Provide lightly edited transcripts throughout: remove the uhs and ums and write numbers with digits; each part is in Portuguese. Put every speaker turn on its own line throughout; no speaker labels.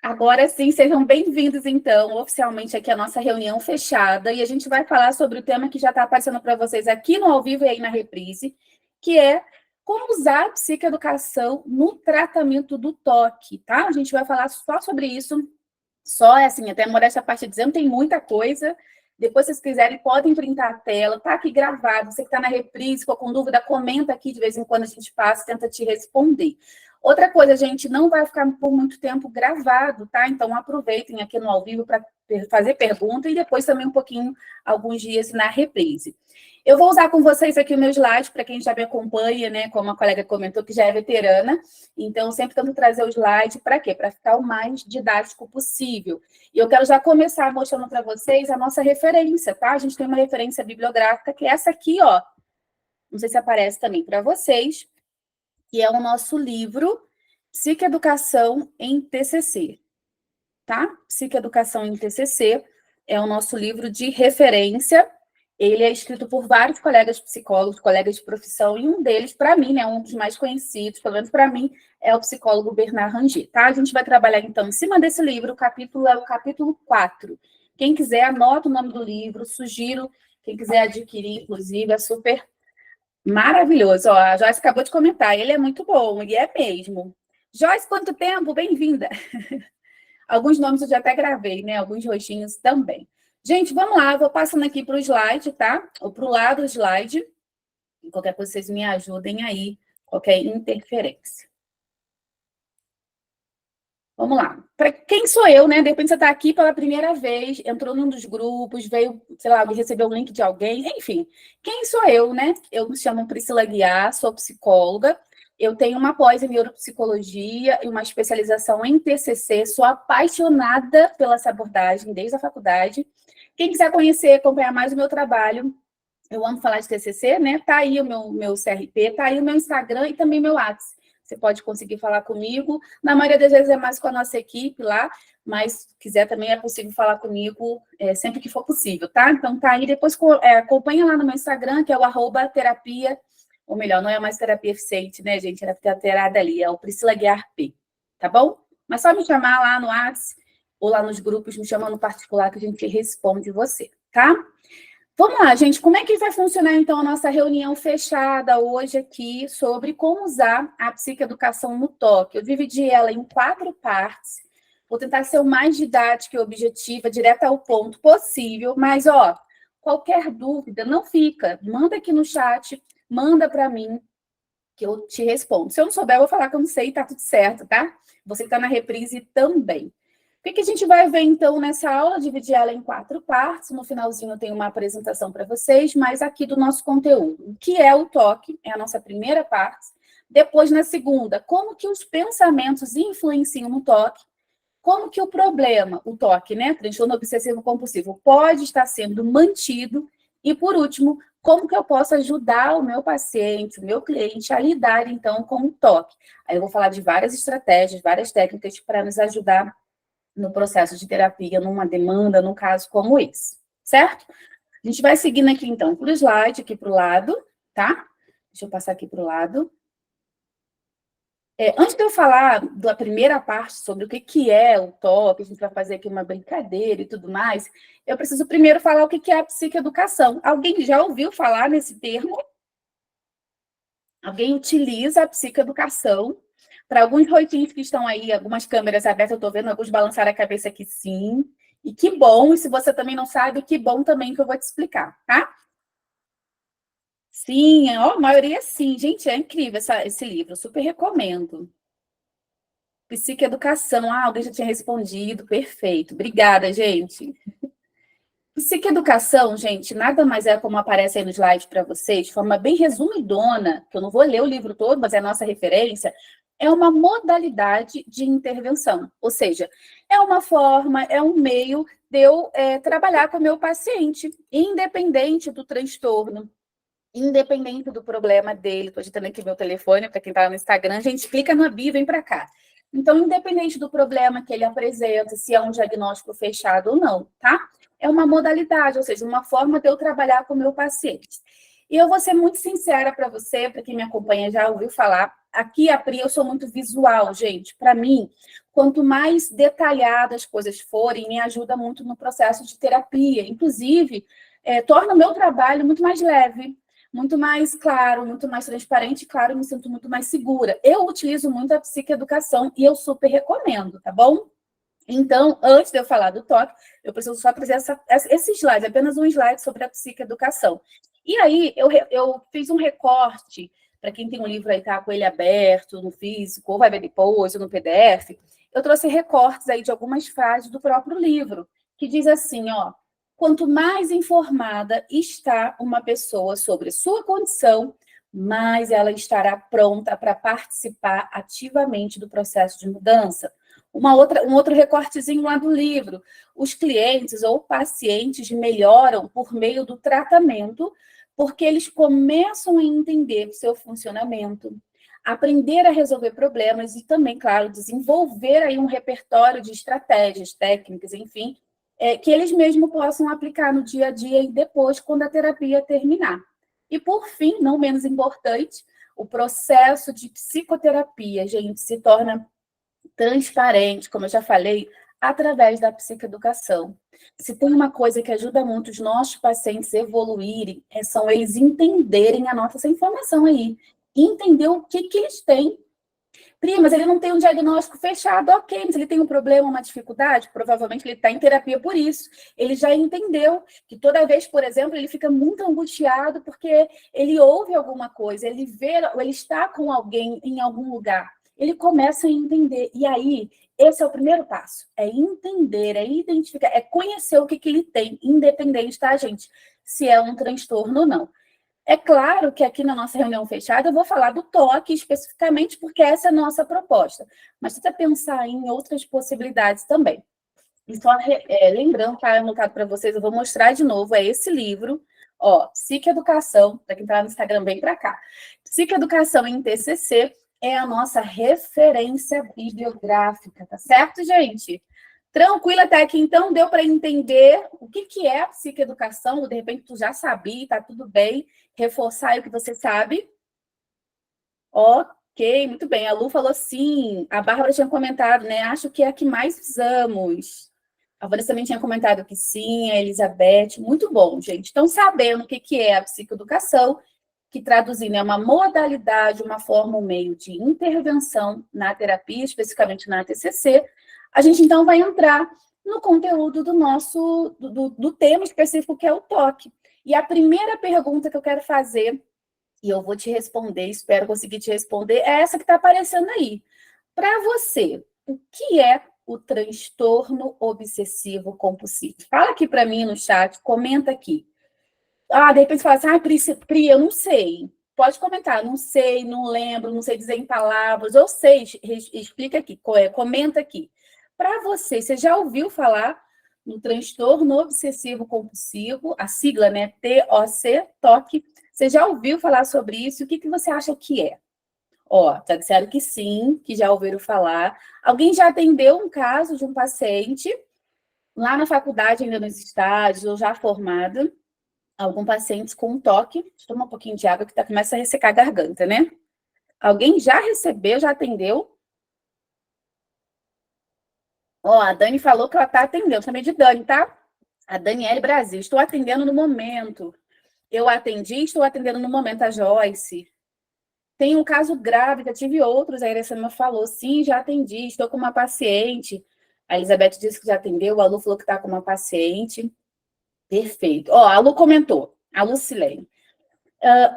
Agora sim, sejam bem-vindos, então, oficialmente aqui à nossa reunião fechada, e a gente vai falar sobre o tema que já está aparecendo para vocês aqui no ao vivo e aí na reprise, que é como usar a psicoeducação no tratamento do toque, tá? A gente vai falar só sobre isso, só assim, até modéstia à parte dizendo, tem muita coisa. Depois, se vocês quiserem, podem printar a tela, tá aqui gravado. Você que está na reprise, ficou com dúvida, comenta aqui, de vez em quando a gente passa, tenta te responder. Outra coisa, gente, não vai ficar por muito tempo gravado, tá? Então, aproveitem aqui no ao vivo para fazer pergunta e depois também um pouquinho, alguns dias na reprise. Eu vou usar com vocês aqui o meu slide, para quem já me acompanha, né? Como a colega comentou, que já é veterana. Então, sempre tento trazer o slide para quê? Para ficar o mais didático possível. E eu quero já começar mostrando para vocês a nossa referência, tá? A gente tem uma referência bibliográfica, que é essa aqui, ó. Não sei se aparece também para vocês, que é o nosso livro Psicoeducação em TCC, tá? Psicoeducação em TCC é o nosso livro de referência. Ele é escrito por vários colegas psicólogos, colegas de profissão, e um deles, para mim, né, um dos mais conhecidos, pelo menos para mim, é o psicólogo Bernard Rangier, tá? A gente vai trabalhar, então, em cima desse livro, o capítulo é o capítulo 4. Quem quiser, anota o nome do livro, sugiro, quem quiser adquirir, inclusive, é super maravilhoso. Ó, a Joyce acabou de comentar, ele é muito bom, e é mesmo. Joyce, quanto tempo? Bem-vinda. Alguns nomes eu já até gravei, né? Alguns rostinhos também. Gente, vamos lá, vou passando aqui para o slide, tá? Ou para o lado do slide. Qualquer coisa, vocês me ajudem aí, qualquer interferência. Vamos lá. Para quem sou eu, né? De repente você está aqui pela primeira vez, entrou num dos grupos, veio, sei lá, recebeu um link de alguém, enfim. Quem sou eu, né? Eu me chamo Priscila Guiar, sou psicóloga. Eu tenho uma pós em neuropsicologia e uma especialização em TCC. Sou apaixonada pela essa abordagem desde a faculdade. Quem quiser conhecer, acompanhar mais o meu trabalho, eu amo falar de TCC, né? Tá aí o meu CRP, tá aí o meu Instagram e também meu WhatsApp. Você pode conseguir falar comigo. Na maioria das vezes é mais com a nossa equipe lá, mas se quiser também é possível falar comigo sempre que for possível, tá? Então tá aí, depois acompanha lá no meu Instagram, que é o @terapia, ou melhor, não é mais terapia eficiente, né, gente? Era terapia ali, é o Priscila Guiar P, tá bom? Mas só me chamar lá no WhatsApp ou lá nos grupos, me chama no particular que a gente responde você, tá? Vamos lá, gente. Como é que vai funcionar, então, a nossa reunião fechada hoje aqui sobre como usar a psicoeducação no toque? Eu dividi ela em 4 partes. Vou tentar ser o mais didática e objetiva, direta ao ponto possível. Mas, ó, qualquer dúvida, não fica. Manda aqui no chat, manda para mim, que eu te respondo. Se eu não souber, eu vou falar que eu não sei e tá tudo certo, tá? Você que está na reprise também. O que a gente vai ver, então, nessa aula? Dividir ela em 4 partes. No finalzinho eu tenho uma apresentação para vocês, mas aqui do nosso conteúdo. O que é o toque? É a nossa primeira parte. Depois, na segunda, como que os pensamentos influenciam no toque? Como que o problema, o toque, né? Transtorno obsessivo compulsivo, pode estar sendo mantido? E, por último, como que eu posso ajudar o meu paciente, o meu cliente, a lidar, então, com o toque? Aí eu vou falar de várias estratégias, várias técnicas para nos ajudar no processo de terapia, numa demanda, num caso como esse, certo? A gente vai seguindo aqui, então, para o slide, aqui para o lado, tá? Deixa eu passar aqui para o lado. Antes de eu falar da primeira parte sobre o que é o toque, a gente vai fazer aqui uma brincadeira e tudo mais, eu preciso primeiro falar o que é a psicoeducação. Alguém já ouviu falar nesse termo? Alguém utiliza a psicoeducação? Para alguns rostinhos que estão aí, algumas câmeras abertas, eu estou vendo alguns balançar a cabeça aqui, sim. E que bom, e se você também não sabe, que bom também que eu vou te explicar, tá? Sim, ó, a maioria sim. Gente, é incrível esse livro, super recomendo. Psicoeducação, alguém já tinha respondido, perfeito. Obrigada, gente. Psicoeducação, gente, nada mais é como aparece aí no slide para vocês, de forma bem resumidona, que eu não vou ler o livro todo, mas é a nossa referência, é uma modalidade de intervenção. Ou seja, é uma forma, é um meio de eu trabalhar com o meu paciente, independente do transtorno, independente do problema dele. Estou agitando aqui meu telefone para quem está no Instagram. Gente, clica na bio, vem para cá. Então, independente do problema que ele apresenta, se é um diagnóstico fechado ou não, tá? É uma modalidade, ou seja, uma forma de eu trabalhar com o meu paciente. E eu vou ser muito sincera para você, para quem me acompanha já ouviu falar, aqui a Pri, eu sou muito visual, gente. Para mim, quanto mais detalhadas as coisas forem, me ajuda muito no processo de terapia. Inclusive, torna o meu trabalho muito mais leve, muito mais claro, muito mais transparente, e, claro, eu me sinto muito mais segura. Eu utilizo muito a psicoeducação e eu super recomendo, tá bom? Então, antes de eu falar do toque, eu preciso só trazer esse slide, apenas um slide sobre a psicoeducação. E aí, eu fiz um recorte, para quem tem um livro aí, tá com ele aberto, no físico, ou vai ver depois, ou no PDF, eu trouxe recortes aí de algumas frases do próprio livro, que diz assim, ó, quanto mais informada está uma pessoa sobre sua condição, mais ela estará pronta para participar ativamente do processo de mudança. Um outro recortezinho lá do livro. Os clientes ou pacientes melhoram por meio do tratamento, porque eles começam a entender o seu funcionamento, aprender a resolver problemas e também, claro, desenvolver aí um repertório de estratégias, técnicas, enfim, que eles mesmos possam aplicar no dia a dia e depois, quando a terapia terminar. E, por fim, não menos importante, o processo de psicoterapia, gente, se torna transparente, como eu já falei, através da psicoeducação. Se tem uma coisa que ajuda muito os nossos pacientes a evoluírem, são eles entenderem a nossa informação aí, entender o que eles têm. Pri, mas ele não tem um diagnóstico fechado, ok, mas ele tem um problema, uma dificuldade, provavelmente ele está em terapia por isso. Ele já entendeu que toda vez, por exemplo, ele fica muito angustiado porque ele ouve alguma coisa, ele vê, ou ele está com alguém em algum lugar. Ele começa a entender. E aí, esse é o primeiro passo. É entender, é identificar, é conhecer o que ele tem, independente, tá, gente? Se é um transtorno ou não. É claro que aqui na nossa reunião fechada eu vou falar do toque especificamente, porque essa é a nossa proposta. Mas tenta pensar em outras possibilidades também. E só lembrando, está anotado para vocês, eu vou mostrar de novo, é esse livro, ó, Psicoeducação, para quem está no Instagram, vem para cá. Psicoeducação em TCC é a nossa referência bibliográfica, tá certo, gente? Tranquila até aqui, então, deu para entender o que é a psicoeducação, ou de repente tu já sabia, está tudo bem, reforçar aí o que você sabe. Ok, muito bem. A Lu falou sim, a Bárbara tinha comentado, né? Acho que é a que mais usamos. A Vanessa também tinha comentado que sim, a Elizabeth. Muito bom, gente. Estão sabendo o que é a psicoeducação, que traduzindo é uma modalidade, uma forma, um meio de intervenção na terapia, especificamente na TCC. A gente, então, vai entrar no conteúdo do nosso, do tema específico, que é o toque. E a primeira pergunta que eu quero fazer, e eu vou te responder, espero conseguir te responder, é essa que está aparecendo aí. Para você, o que é o transtorno obsessivo compulsivo? Fala aqui para mim no chat, comenta aqui. De repente você fala assim, Pri, eu não sei. Pode comentar, não sei, não lembro, não sei dizer em palavras, eu sei, explica aqui, comenta aqui. Para você já ouviu falar no transtorno obsessivo compulsivo, a sigla, né, TOC, TOC, você já ouviu falar sobre isso? O que você acha que é? Tá dizendo que sim, que já ouviram falar. Alguém já atendeu um caso de um paciente lá na faculdade, ainda nos estágios, ou já formado, algum paciente com toque, deixa eu tomar um pouquinho de água que começa a ressecar a garganta, né? Alguém já recebeu, já atendeu? A Dani falou que ela está atendendo, chamei de Dani, tá? A Daniele Brasil, estou atendendo no momento. Eu atendi, estou atendendo no momento a Joyce. Tem um caso grave, já tive outros, a Iracema falou, sim, já atendi, estou com uma paciente. A Elizabeth disse que já atendeu, a Lu falou que está com uma paciente. Perfeito. A Lu comentou, a Lucilene.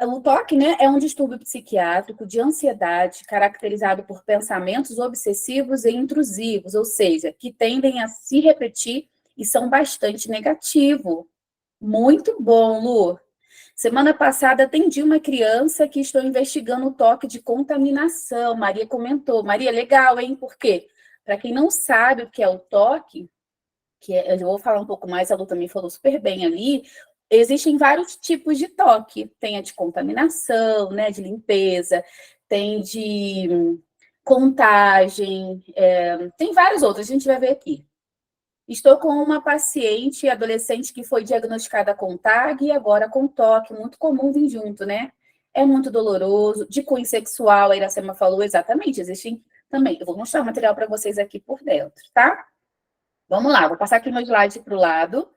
O TOC, né, é um distúrbio psiquiátrico de ansiedade caracterizado por pensamentos obsessivos e intrusivos, ou seja, que tendem a se repetir e são bastante negativos. Muito bom, Lu. Semana passada atendi uma criança que estou investigando o toque de contaminação. Maria comentou. Maria, legal, hein? Por quê? Para quem não sabe o que é o toque, eu vou falar um pouco mais, a Lu também falou super bem ali, existem vários tipos de toque. Tem a de contaminação, né, de limpeza, tem de contagem, tem vários outros, a gente vai ver aqui. Estou com uma paciente adolescente que foi diagnosticada com TAG e agora com toque, muito comum vir junto, né? É muito doloroso, de cunho sexual, a Iracema falou exatamente, existem também. Eu vou mostrar o material para vocês aqui por dentro, tá? Vamos lá, vou passar aqui meu slide para o lado,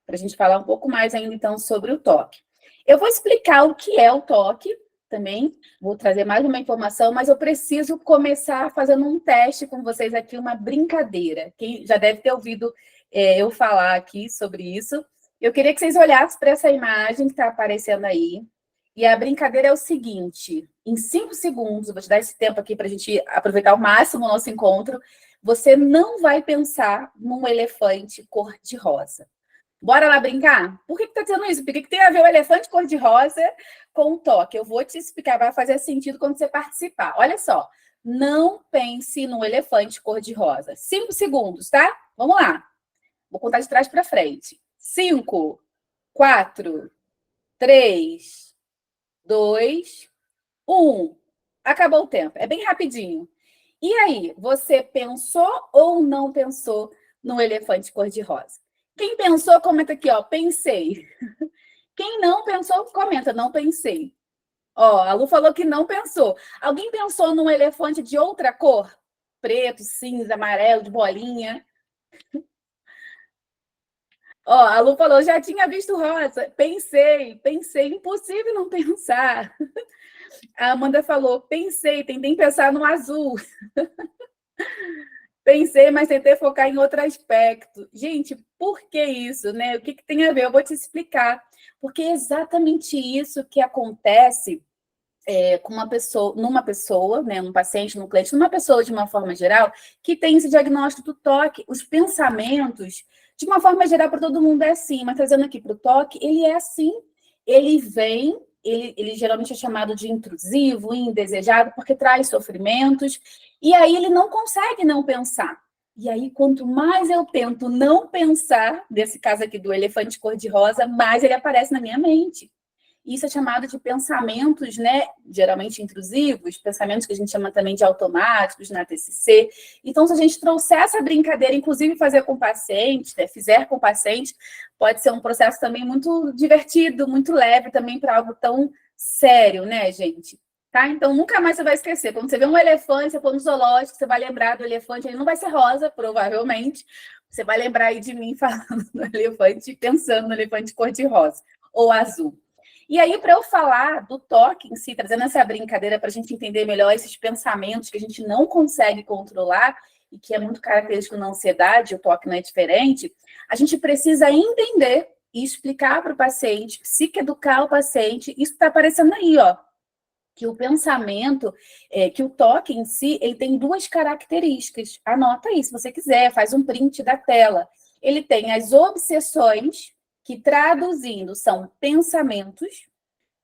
para a gente falar um pouco mais ainda, então, sobre o toque. Eu vou explicar o que é o toque também, vou trazer mais uma informação, mas eu preciso começar fazendo um teste com vocês aqui, uma brincadeira. Quem já deve ter ouvido eu falar aqui sobre isso. Eu queria que vocês olhassem para essa imagem que está aparecendo aí. E a brincadeira é o seguinte: em 5 segundos, eu vou te dar esse tempo aqui para a gente aproveitar ao máximo o nosso encontro, você não vai pensar num elefante cor-de-rosa. Bora lá brincar? Por que está dizendo isso? Por que tem a ver o elefante cor-de-rosa com o toque? Eu vou te explicar, vai fazer sentido quando você participar. Olha só, não pense no elefante cor-de-rosa. 5 segundos, tá? Vamos lá. Vou contar de trás para frente. 5, 4, 3, 2, 1. Acabou o tempo. É bem rapidinho. E aí, você pensou ou não pensou no elefante cor-de-rosa? Quem pensou, comenta aqui, ó, pensei. Quem não pensou, comenta, não pensei. Ó, a Lu falou que não pensou. Alguém pensou num elefante de outra cor? Preto, cinza, amarelo, de bolinha? Ó, a Lu falou, já tinha visto rosa. Pensei, impossível não pensar. A Amanda falou, pensei, tentei pensar no azul. Pensei, mas tentei focar em outro aspecto. Gente, por que isso, né? O que tem a ver? Eu vou te explicar. Porque é exatamente isso que acontece com uma pessoa, numa pessoa, né, num paciente, num cliente, numa pessoa de uma forma geral, que tem esse diagnóstico do toque. Os pensamentos, de uma forma geral, para todo mundo é assim, mas trazendo aqui para o toque, ele é assim. Ele vem, ele geralmente é chamado de intrusivo, indesejado, porque traz sofrimentos, e aí ele não consegue não pensar. E aí, quanto mais eu tento não pensar, desse caso aqui do elefante cor-de-rosa, mais ele aparece na minha mente. Isso é chamado de pensamentos, né, geralmente intrusivos, pensamentos que a gente chama também de automáticos na TCC. Então, se a gente trouxer essa brincadeira, inclusive fazer com o paciente, né, fizer com o paciente, pode ser um processo também muito divertido, muito leve também para algo tão sério, né, gente? Tá? Então, nunca mais você vai esquecer. Quando você vê um elefante, você for no zoológico, você vai lembrar do elefante, ele não vai ser rosa, provavelmente. Você vai lembrar aí de mim falando no elefante, pensando no elefante cor-de-rosa ou azul. E aí, para eu falar do toque em si, trazendo essa brincadeira para a gente entender melhor esses pensamentos que a gente não consegue controlar e que é muito característico na ansiedade, o toque não é diferente, a gente precisa entender e explicar para o paciente, psicoeducar o paciente. Isso está aparecendo aí, ó, que o pensamento, que o toque em si, ele tem 2 características. Anota aí, se você quiser, faz um print da tela. Ele tem as obsessões, que traduzindo são pensamentos,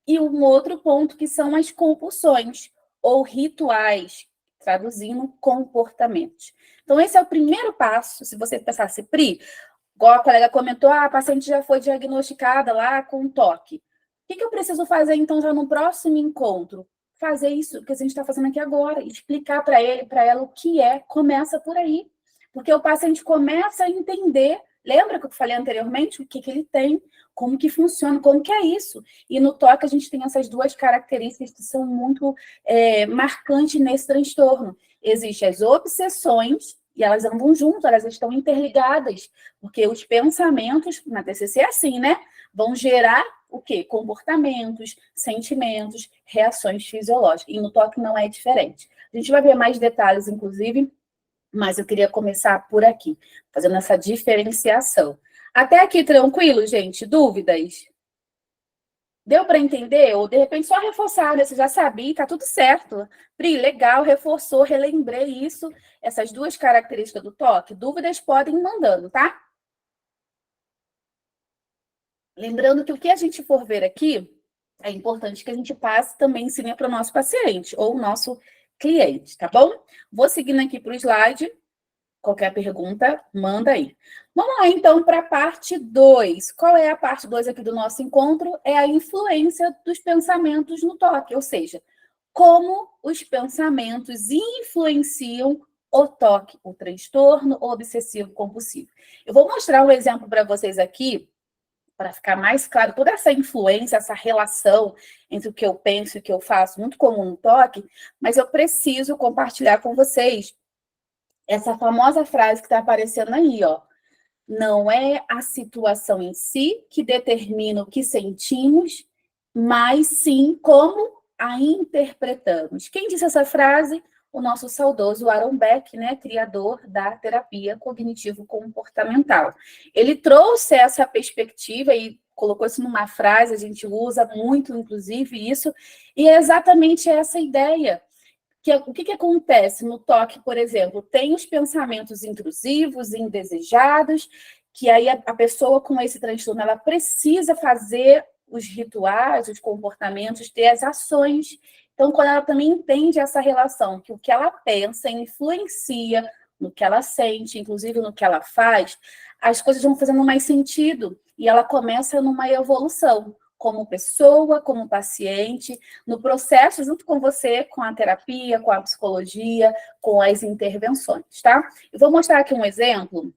e um outro ponto que são as compulsões, ou rituais, traduzindo comportamentos. Então, esse é o primeiro passo, se você pensar assim, Pri, igual a colega comentou, a paciente já foi diagnosticada lá com toque. O que eu preciso fazer, então, já no próximo encontro? Fazer isso que a gente está fazendo aqui agora, explicar para ele, para ela o que é, começa por aí. Porque o paciente começa a entender, lembra que eu falei anteriormente, o que ele tem, como que funciona, como que é isso. E no toque a gente tem essas 2 características que são muito marcantes nesse transtorno. Existem as obsessões, e elas andam juntas, elas estão interligadas, porque os pensamentos, na TCC é assim, né? Vão gerar o quê? Comportamentos, sentimentos, reações fisiológicas. E no toque não é diferente. A gente vai ver mais detalhes, inclusive, mas eu queria começar por aqui, fazendo essa diferenciação. Até aqui, tranquilo, gente? Dúvidas? Deu para entender? Ou, de repente, só reforçar, né? Você já sabia, tá tudo certo. Pri, legal, reforçou, relembrei isso, essas 2 características do toque. Dúvidas podem ir mandando, tá? Lembrando que o que a gente for ver aqui, é importante que a gente passe também ensine para o nosso paciente ou o nosso cliente, tá bom? Vou seguindo aqui para o slide. Qualquer pergunta, manda aí. Vamos lá, então, para a parte 2. Qual é a parte 2 aqui do nosso encontro? É a influência dos pensamentos no toque, ou seja, como os pensamentos influenciam o toque, o transtorno obsessivo compulsivo. Eu vou mostrar um exemplo para vocês aqui para ficar mais claro toda essa influência, essa relação entre o que eu penso e o que eu faço, muito comum no toque, mas eu preciso compartilhar com vocês essa famosa frase que está aparecendo aí, ó. Não é a situação em si que determina o que sentimos, mas sim como a interpretamos. Quem disse essa frase? O nosso saudoso Aaron Beck, né, criador da terapia cognitivo-comportamental. Ele trouxe essa perspectiva e colocou isso numa frase, a gente usa muito, inclusive, isso, e é exatamente essa ideia. O que acontece no toque, por exemplo? Tem os pensamentos intrusivos, indesejados, que aí a pessoa com esse transtorno ela precisa fazer os rituais, os comportamentos, ter as ações. Então, quando ela também entende essa relação, que o que ela pensa influencia no que ela sente, inclusive no que ela faz, as coisas vão fazendo mais sentido e ela começa numa evolução como pessoa, como paciente, no processo, junto com você, com a terapia, com a psicologia, com as intervenções, tá? Eu vou mostrar aqui um exemplo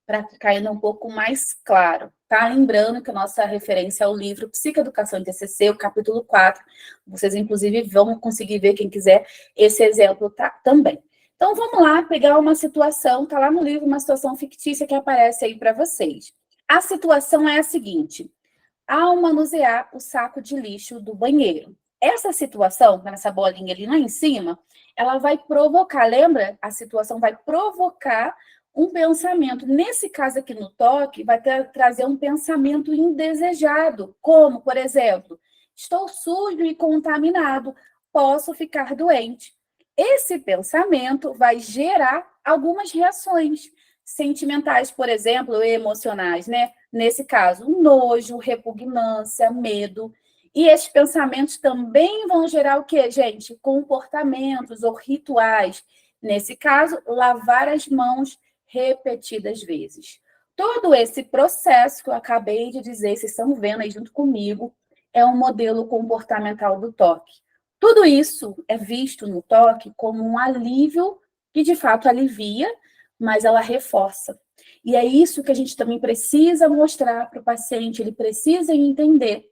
para ficar ainda um pouco mais claro, tá? Lembrando que a nossa referência é o livro Psicoeducação em TCC, o capítulo 4. Vocês, inclusive, vão conseguir ver, quem quiser, esse exemplo tá, também. Então, vamos lá pegar uma situação, tá lá no livro, uma situação fictícia que aparece aí para vocês. A situação é a seguinte: ao manusear o saco de lixo do banheiro. Essa situação, nessa bolinha ali lá em cima, ela vai provocar, lembra? A situação vai provocar um pensamento. Nesse caso aqui no toque, vai trazer um pensamento indesejado, como, por exemplo, estou sujo e contaminado, posso ficar doente. Esse pensamento vai gerar algumas reações sentimentais, por exemplo, e emocionais, né? Nesse caso, nojo, repugnância, medo. E esses pensamentos também vão gerar o quê, gente? Comportamentos ou rituais. Nesse caso, lavar as mãos repetidas vezes. Todo esse processo que eu acabei de dizer, vocês estão vendo aí junto comigo, é um modelo comportamental do toque. Tudo isso é visto no toque como um alívio que, de fato, alivia, mas ela reforça. E é isso que a gente também precisa mostrar para o paciente, ele precisa entender.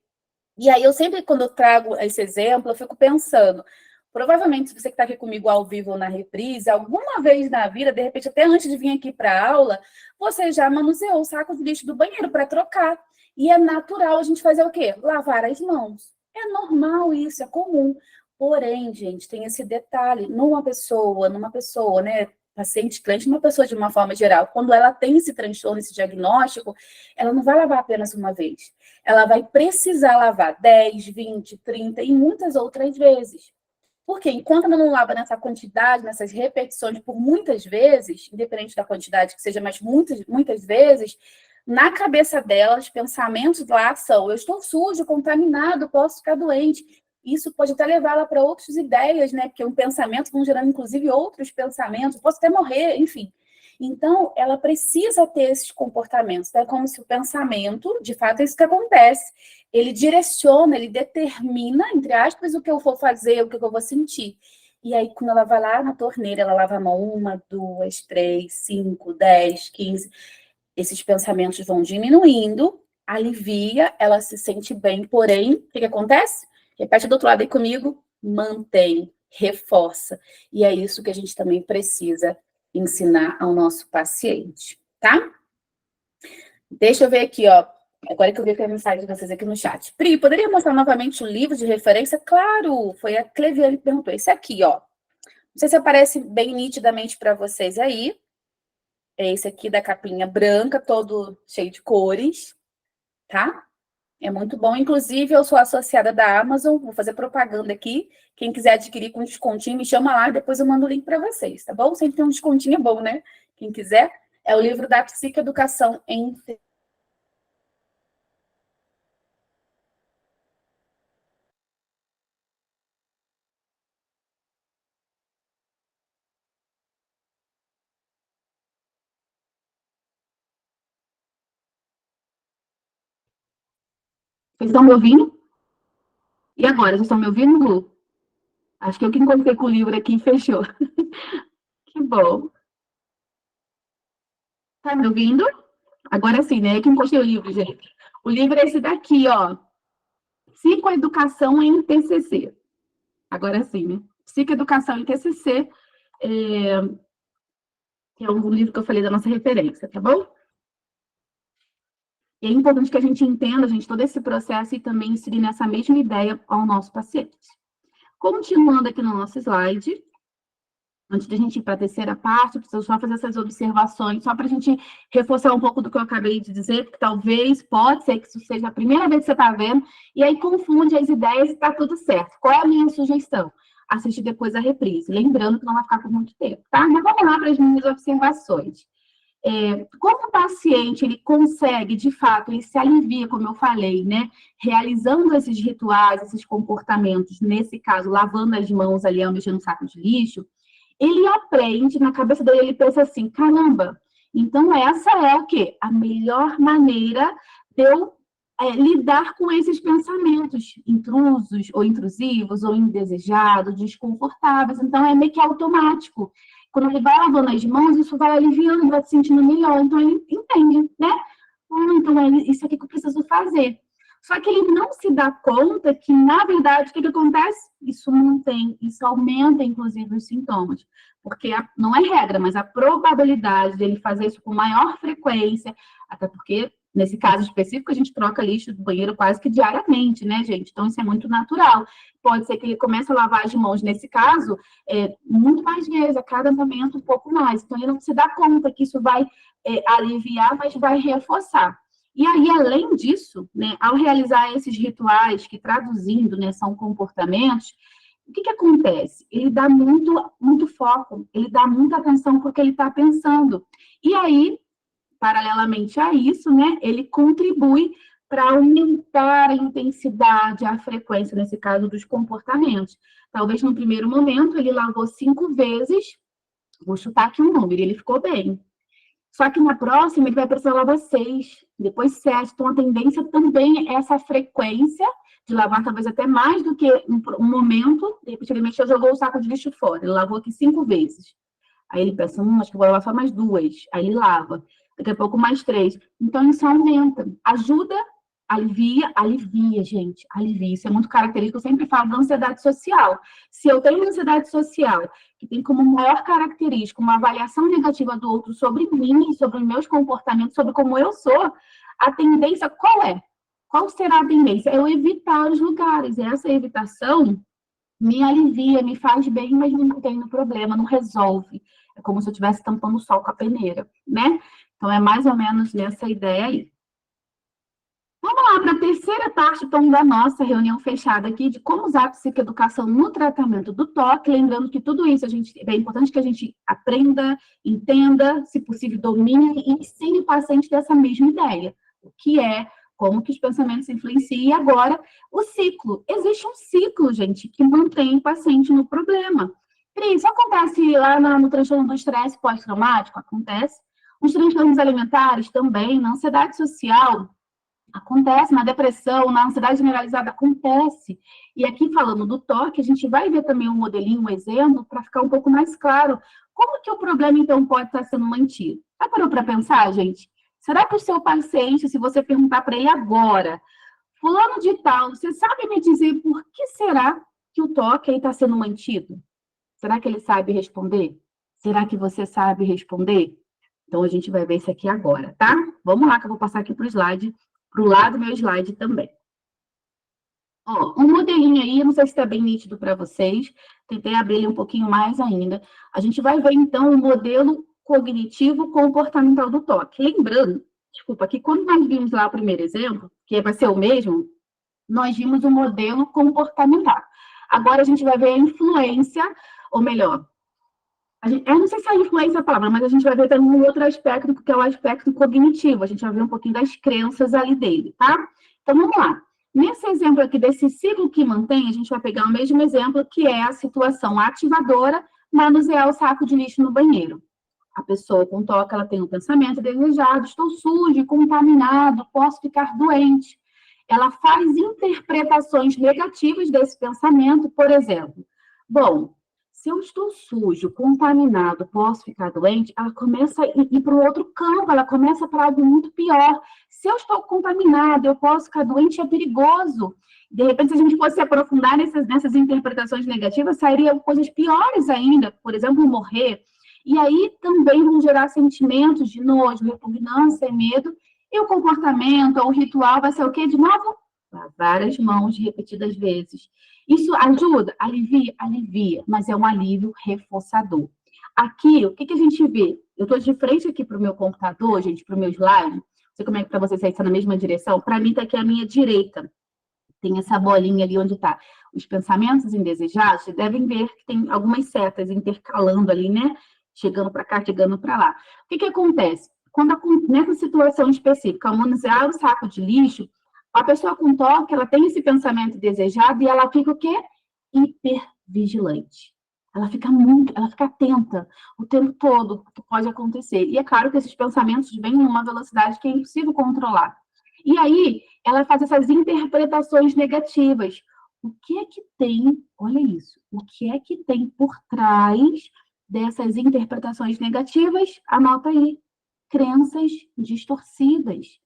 E aí, eu sempre, quando eu trago esse exemplo, eu fico pensando, provavelmente, se você que está aqui comigo ao vivo ou na reprise, alguma vez na vida, de repente, até antes de vir aqui para a aula, você já manuseou o saco de lixo do banheiro para trocar. E é natural a gente fazer o quê? Lavar as mãos. É normal isso, é comum. Porém, gente, tem esse detalhe, numa pessoa, né? Paciente, cliente, uma pessoa de uma forma geral, quando ela tem esse transtorno, esse diagnóstico, ela não vai lavar apenas uma vez. Ela vai precisar lavar 10, 20, 30 e muitas outras vezes. Porque enquanto ela não lava nessa quantidade, nessas repetições por muitas vezes, independente da quantidade que seja, mas muitas vezes, na cabeça dela, os pensamentos lá são: eu estou sujo, contaminado, posso ficar doente. Isso pode até levá-la para outras ideias, né? Porque um pensamento vão gerando, inclusive, outros pensamentos. Posso até morrer, enfim. Então, ela precisa ter esses comportamentos. É como se o pensamento, de fato, é isso que acontece. Ele direciona, ele determina, entre aspas, o que eu vou fazer, o que eu vou sentir. E aí, quando ela vai lá na torneira, ela lava a mão 1, 2, 3, 5, 10, 15. Esses pensamentos vão diminuindo, alivia, ela se sente bem, porém, o que acontece? Repete do outro lado aí comigo, mantém, reforça. E é isso que a gente também precisa ensinar ao nosso paciente, tá? Deixa eu ver aqui, ó. Agora que eu vi que a mensagem de vocês aqui no chat. Pri, poderia mostrar novamente o livro de referência? Claro, foi a Cleviane que perguntou. Esse aqui, ó. Não sei se aparece bem nitidamente para vocês aí. É esse aqui da capinha branca, todo cheio de cores, tá? É muito bom. Inclusive, eu sou associada da Amazon, vou fazer propaganda aqui. Quem quiser adquirir com descontinho, me chama lá, depois eu mando o link para vocês, tá bom? Sempre tem um descontinho bom, né? Quem quiser. É o livro da Psicoeducação em... Vocês estão me ouvindo? E agora, vocês estão me ouvindo, Lu? Acho que eu que encontrei com o livro aqui e fechou. Que bom. Tá me ouvindo? Agora sim, né? Eu que encostei o livro, gente. O livro é esse daqui, ó. Psicoeducação em TCC. Agora sim, né? Psicoeducação em TCC, que é um livro que eu falei da nossa referência, tá bom? E é importante que a gente entenda, gente, todo esse processo e também inserir nessa mesma ideia ao nosso paciente. Continuando aqui no nosso slide, antes da gente ir para a terceira parte, eu preciso só fazer essas observações, só para a gente reforçar um pouco do que eu acabei de dizer, porque talvez, pode ser que isso seja a primeira vez que você está vendo, e aí confunde as ideias e está tudo certo. Qual é a minha sugestão? Assistir depois a reprise, lembrando que não vai ficar por muito tempo, tá? Mas vamos lá para as minhas observações. Como o paciente, ele consegue, de fato, ele se alivia, como eu falei, né? Realizando esses rituais, esses comportamentos, nesse caso, lavando as mãos ali, ao mexer no saco de lixo, ele aprende, na cabeça dele, ele pensa assim, caramba, então essa é o quê? A melhor maneira de eu lidar com esses pensamentos intrusos, ou intrusivos, ou indesejados, desconfortáveis. Então, é meio que automático. Quando ele vai lavando as mãos, isso vai aliviando, ele vai se sentindo melhor. Então, ele entende, né? Então, é isso aqui que eu preciso fazer. Só que ele não se dá conta que, na verdade, o que acontece? Isso isso aumenta, inclusive, os sintomas. Porque não é regra, mas a probabilidade dele fazer isso com maior frequência, até porque, nesse caso específico, a gente troca lixo do banheiro quase que diariamente, né, gente? Então, isso é muito natural. Pode ser que ele comece a lavar as mãos, nesse caso, muito mais vezes, a cada momento, um pouco mais. Então, ele não se dá conta que isso vai aliviar, mas vai reforçar. E aí, além disso, né, ao realizar esses rituais, que traduzindo, né, são comportamentos, o que acontece? Ele dá muito foco, ele dá muita atenção porque ele está pensando. E aí, paralelamente a isso, né, ele contribui para aumentar a intensidade, a frequência, nesse caso, dos comportamentos. Talvez no primeiro momento ele lavou 5 vezes, vou chutar aqui um número, ele ficou bem. Só que na próxima ele vai precisar lavar 6, depois 7. Então, a tendência também é essa frequência de lavar talvez até mais do que um momento. De repente ele mexeu, jogou o saco de lixo fora. Ele lavou aqui 5 vezes. Aí ele pensa, acho que vou lavar só mais 2. Aí ele lava. Daqui a pouco mais 3. Então, isso aumenta. Ajuda, alivia, gente. Alivia. Isso é muito característico. Eu sempre falo da ansiedade social. Se eu tenho ansiedade social, que tem como maior característica uma avaliação negativa do outro sobre mim, sobre os meus comportamentos, sobre como eu sou, a tendência qual é? Qual será a tendência? É eu evitar os lugares. E essa evitação me alivia, me faz bem, mas não mantém no problema, não resolve. É como se eu estivesse tampando o sol com a peneira, né? Então, é mais ou menos nessa ideia aí. Vamos lá para a terceira parte, então, da nossa reunião fechada aqui, de como usar a psicoeducação no tratamento do toque. Lembrando que tudo isso é importante que a gente aprenda, entenda, se possível, domine e ensine o paciente dessa mesma ideia. O que é, como que os pensamentos influenciam. E agora, o ciclo. Existe um ciclo, gente, que mantém o paciente no problema. Isso acontece lá no transtorno do estresse pós-traumático? Acontece. Os transtornos alimentares também, na ansiedade social, acontece, na depressão, na ansiedade generalizada, acontece. E aqui, falando do toque, a gente vai ver também um modelinho, um exemplo, para ficar um pouco mais claro. Como que o problema, então, pode estar sendo mantido? Já parou para pensar, gente? Será que o seu paciente, se você perguntar para ele agora, fulano de tal, você sabe me dizer por que será que o toque aí está sendo mantido? Será que ele sabe responder? Será que você sabe responder? Então, a gente vai ver isso aqui agora, tá? Vamos lá, que eu vou passar aqui para o slide, para o lado do meu slide também. Ó, um modelinho aí, não sei se está bem nítido para vocês, tentei abrir ele um pouquinho mais ainda. A gente vai ver, então, o modelo cognitivo comportamental do toque. Lembrando, desculpa, que quando nós vimos lá o primeiro exemplo, que vai ser o mesmo, nós vimos o modelo comportamental. Agora a gente vai ver a influência, ou melhor, eu não sei se a influência é a palavra, mas a gente vai ver também um outro aspecto, que é o aspecto cognitivo. A gente vai ver um pouquinho das crenças ali dele, tá? Então, vamos lá. Nesse exemplo aqui, desse ciclo que mantém, a gente vai pegar o mesmo exemplo, que é a situação ativadora, manusear o saco de lixo no banheiro. A pessoa com toque, ela tem um pensamento desejado, estou sujo, contaminado, posso ficar doente. Ela faz interpretações negativas desse pensamento, por exemplo. Bom, Se eu estou sujo, contaminado, posso ficar doente, ela começa a ir para um outro campo, ela começa para algo muito pior. Se eu estou contaminado, eu posso ficar doente, é perigoso. De repente, se a gente fosse se aprofundar nessas interpretações negativas, sairiam coisas piores ainda, por exemplo, morrer. E aí também vão gerar sentimentos de nojo, repugnância e medo, e o comportamento ou o ritual vai ser o quê? De novo, lavar as mãos repetidas vezes. Isso ajuda? Alivia? Alivia, mas é um alívio reforçador. Aqui, o que a gente vê? Eu estou de frente aqui para o meu computador, gente, para o meu slide. Não sei como é que para vocês aí está na mesma direção. Para mim, está aqui à minha direita. Tem essa bolinha ali onde está os pensamentos indesejados. Vocês devem ver que tem algumas setas intercalando ali, né? Chegando para cá, chegando para lá. O que acontece? Quando, nessa situação específica, ao manusear o saco de lixo, a pessoa com toque, ela tem esse pensamento desejado e ela fica o quê? Hipervigilante. Ela fica atenta o tempo todo o que pode acontecer. E é claro que esses pensamentos vêm numa velocidade que é impossível controlar. E aí, ela faz essas interpretações negativas. O que é que tem, olha isso, o que é que tem por trás dessas interpretações negativas? Anota aí, crenças distorcidas.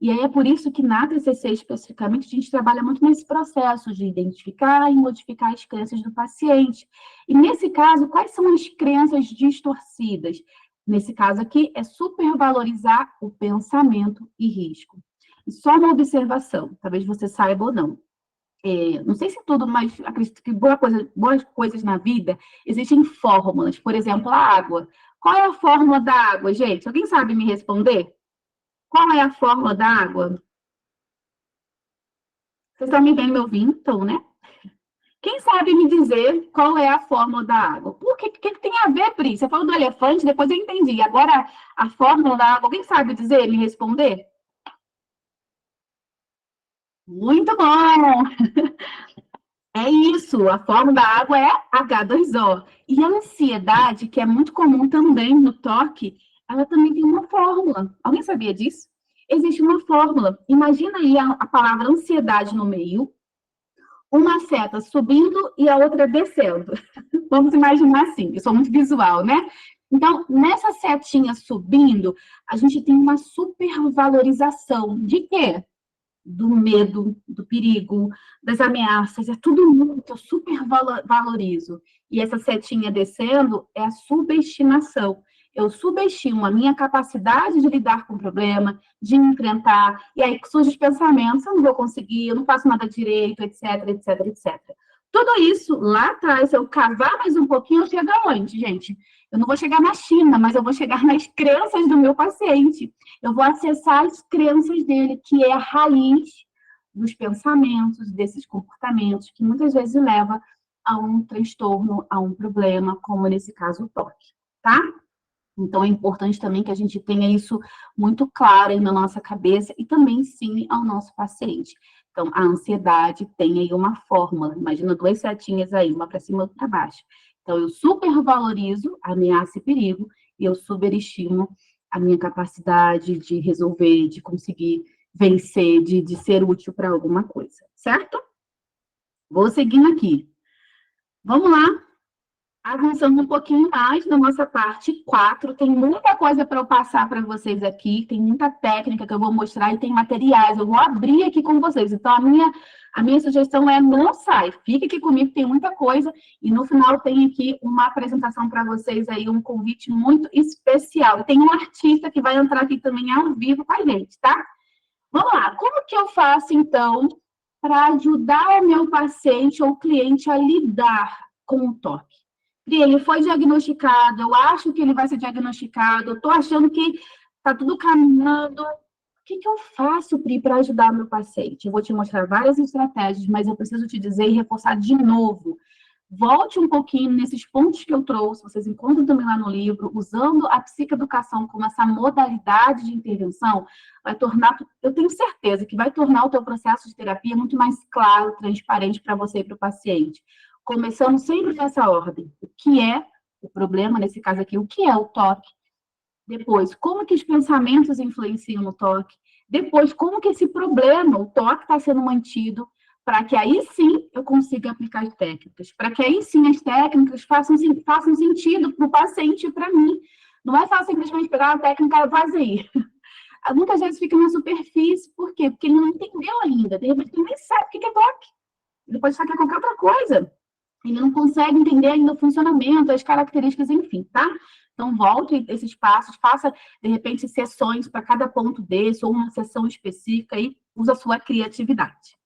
E aí é por isso que na TCC, especificamente, a gente trabalha muito nesse processo de identificar e modificar as crenças do paciente. E nesse caso, quais são as crenças distorcidas? Nesse caso aqui, é supervalorizar o pensamento e risco. E só uma observação, talvez você saiba ou não. Não sei se tudo, mas acredito que boas coisas na vida existem fórmulas. Por exemplo, a água. Qual é a fórmula da água, gente? Alguém sabe me responder? Qual é a fórmula da água? Vocês estão me vendo, me ouvindo, então, né? Quem sabe me dizer qual é a fórmula da água? Por que tem a ver, Pri? Você falou do elefante, depois eu entendi. Agora, a fórmula da água, alguém sabe dizer, me responder? Muito bom! É isso, a fórmula da água é H2O. E a ansiedade, que é muito comum também no toque, ela também tem uma fórmula. Alguém sabia disso? Existe uma fórmula. Imagina aí a palavra ansiedade no meio, uma seta subindo e a outra descendo. Vamos imaginar assim, eu sou muito visual, né? Então, nessa setinha subindo, a gente tem uma supervalorização de quê? Do medo, do perigo, das ameaças, é tudo muito, eu super valorizo. E essa setinha descendo é a subestimação. Eu subestimo a minha capacidade de lidar com o problema, de enfrentar, e aí surgem os pensamentos, eu não vou conseguir, eu não faço nada direito, etc, etc, etc. Tudo isso, lá atrás, se eu cavar mais um pouquinho, eu chego aonde, gente? Eu não vou chegar na China, mas eu vou chegar nas crenças do meu paciente. Eu vou acessar as crenças dele, que é a raiz dos pensamentos, desses comportamentos, que muitas vezes leva a um transtorno, a um problema, como nesse caso o toque, tá? Então, é importante também que a gente tenha isso muito claro aí na nossa cabeça e também ensine ao nosso paciente. Então, a ansiedade tem aí uma fórmula. Imagina duas setinhas aí, uma para cima e outra para baixo. Então, eu supervalorizo a ameaça e perigo e eu superestimo a minha capacidade de resolver, de conseguir vencer, de ser útil para alguma coisa, certo? Vou seguindo aqui. Vamos lá. Avançando um pouquinho mais na nossa parte 4, tem muita coisa para eu passar para vocês aqui, tem muita técnica que eu vou mostrar e tem materiais, eu vou abrir aqui com vocês. Então, a minha sugestão é não sai, fique aqui comigo, tem muita coisa, e no final tem aqui uma apresentação para vocês aí, um convite muito especial. Tem um artista que vai entrar aqui também ao vivo com a gente, tá? Vamos lá, como que eu faço, então, para ajudar o meu paciente ou cliente a lidar com o toque? Ele foi diagnosticado, eu acho que ele vai ser diagnosticado, eu estou achando que está tudo caminhando. O que eu faço, Pri, para ajudar meu paciente? Eu vou te mostrar várias estratégias, mas eu preciso te dizer e reforçar de novo. Volte um pouquinho nesses pontos que eu trouxe, vocês encontram também lá no livro, usando a psicoeducação como essa modalidade de intervenção, vai tornar, eu tenho certeza que vai tornar o teu processo de terapia muito mais claro, transparente para você e para o paciente. Começando sempre nessa ordem. O que é o problema, nesse caso aqui, o que é o toque? Depois, como que os pensamentos influenciam no toque? Depois, como que esse problema, o toque, está sendo mantido? para que aí sim eu consiga aplicar as técnicas, para que aí sim as técnicas façam sentido para o paciente e para mim. Não é fácil simplesmente pegar uma técnica e fazer. Muitas vezes fica na superfície, por quê? Porque ele não entendeu ainda. De repente, ele nem sabe o que é toque. Ele pode saber qualquer outra coisa. Ele não consegue entender ainda o funcionamento, as características, enfim, tá? Então, volte esses passos, faça, de repente, sessões para cada ponto desse, ou uma sessão específica, e usa a sua criatividade.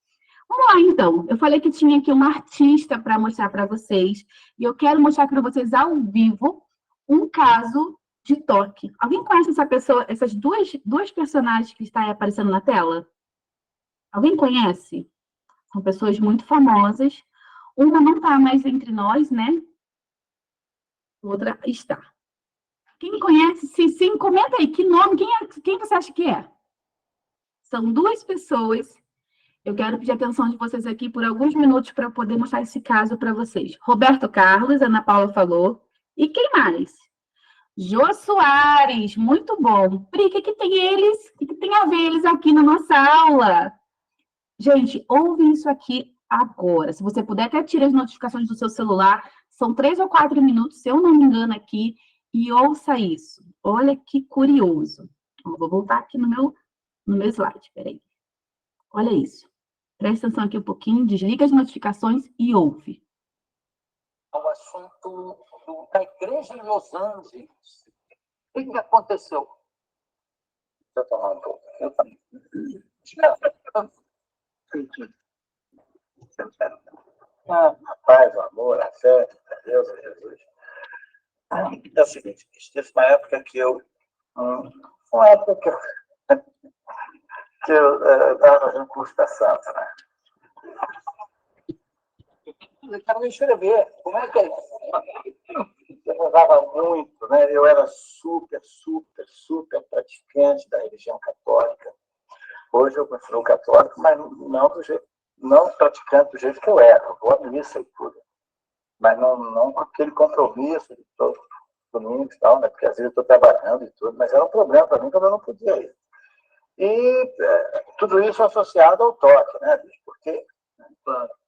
Vamos lá, então. Eu falei que tinha aqui uma artista para mostrar para vocês, e eu quero mostrar para vocês ao vivo um caso de toque. Alguém conhece essa pessoa, essas duas personagens que estão aí aparecendo na tela? Alguém conhece? São pessoas muito famosas. Uma não está mais entre nós, né? Outra está. Quem conhece? Sim, comenta aí. Que nome? Quem você acha que é? São duas pessoas. Eu quero pedir a atenção de vocês aqui por alguns minutos para poder mostrar esse caso para vocês. Roberto Carlos, Ana Paula falou. E quem mais? Jô Soares, muito bom. Pri, o que tem eles? O que tem a ver eles aqui na nossa aula? Gente, ouve isso aqui agora. Se você puder, até tira as notificações do seu celular. São 3 ou 4 minutos, se eu não me engano, aqui. E ouça isso. Olha que curioso. Vou voltar aqui no meu slide, peraí. Olha isso. Presta atenção aqui um pouquinho, desliga as notificações e ouve.
O assunto da igreja em Los Angeles. O que aconteceu? Deixa eu tomar um pouco. Eu também. Paz, o amor, a fé, a Deus, a Jesus. É o seguinte, teve uma época que eu estava fazendo curso da Santa, né? Eu estava me inscrever. Como é que é isso? Eu rezava muito, né? Eu era super praticante da religião católica. Hoje eu continuo católico, mas não praticante do jeito que eu era. Eu vou à missa e tudo. Mas não com aquele compromisso de todo domingo e tal, né? Porque às vezes eu estou trabalhando e tudo, mas era um problema para mim quando eu não podia ir. E tudo isso associado ao toque, né? Porque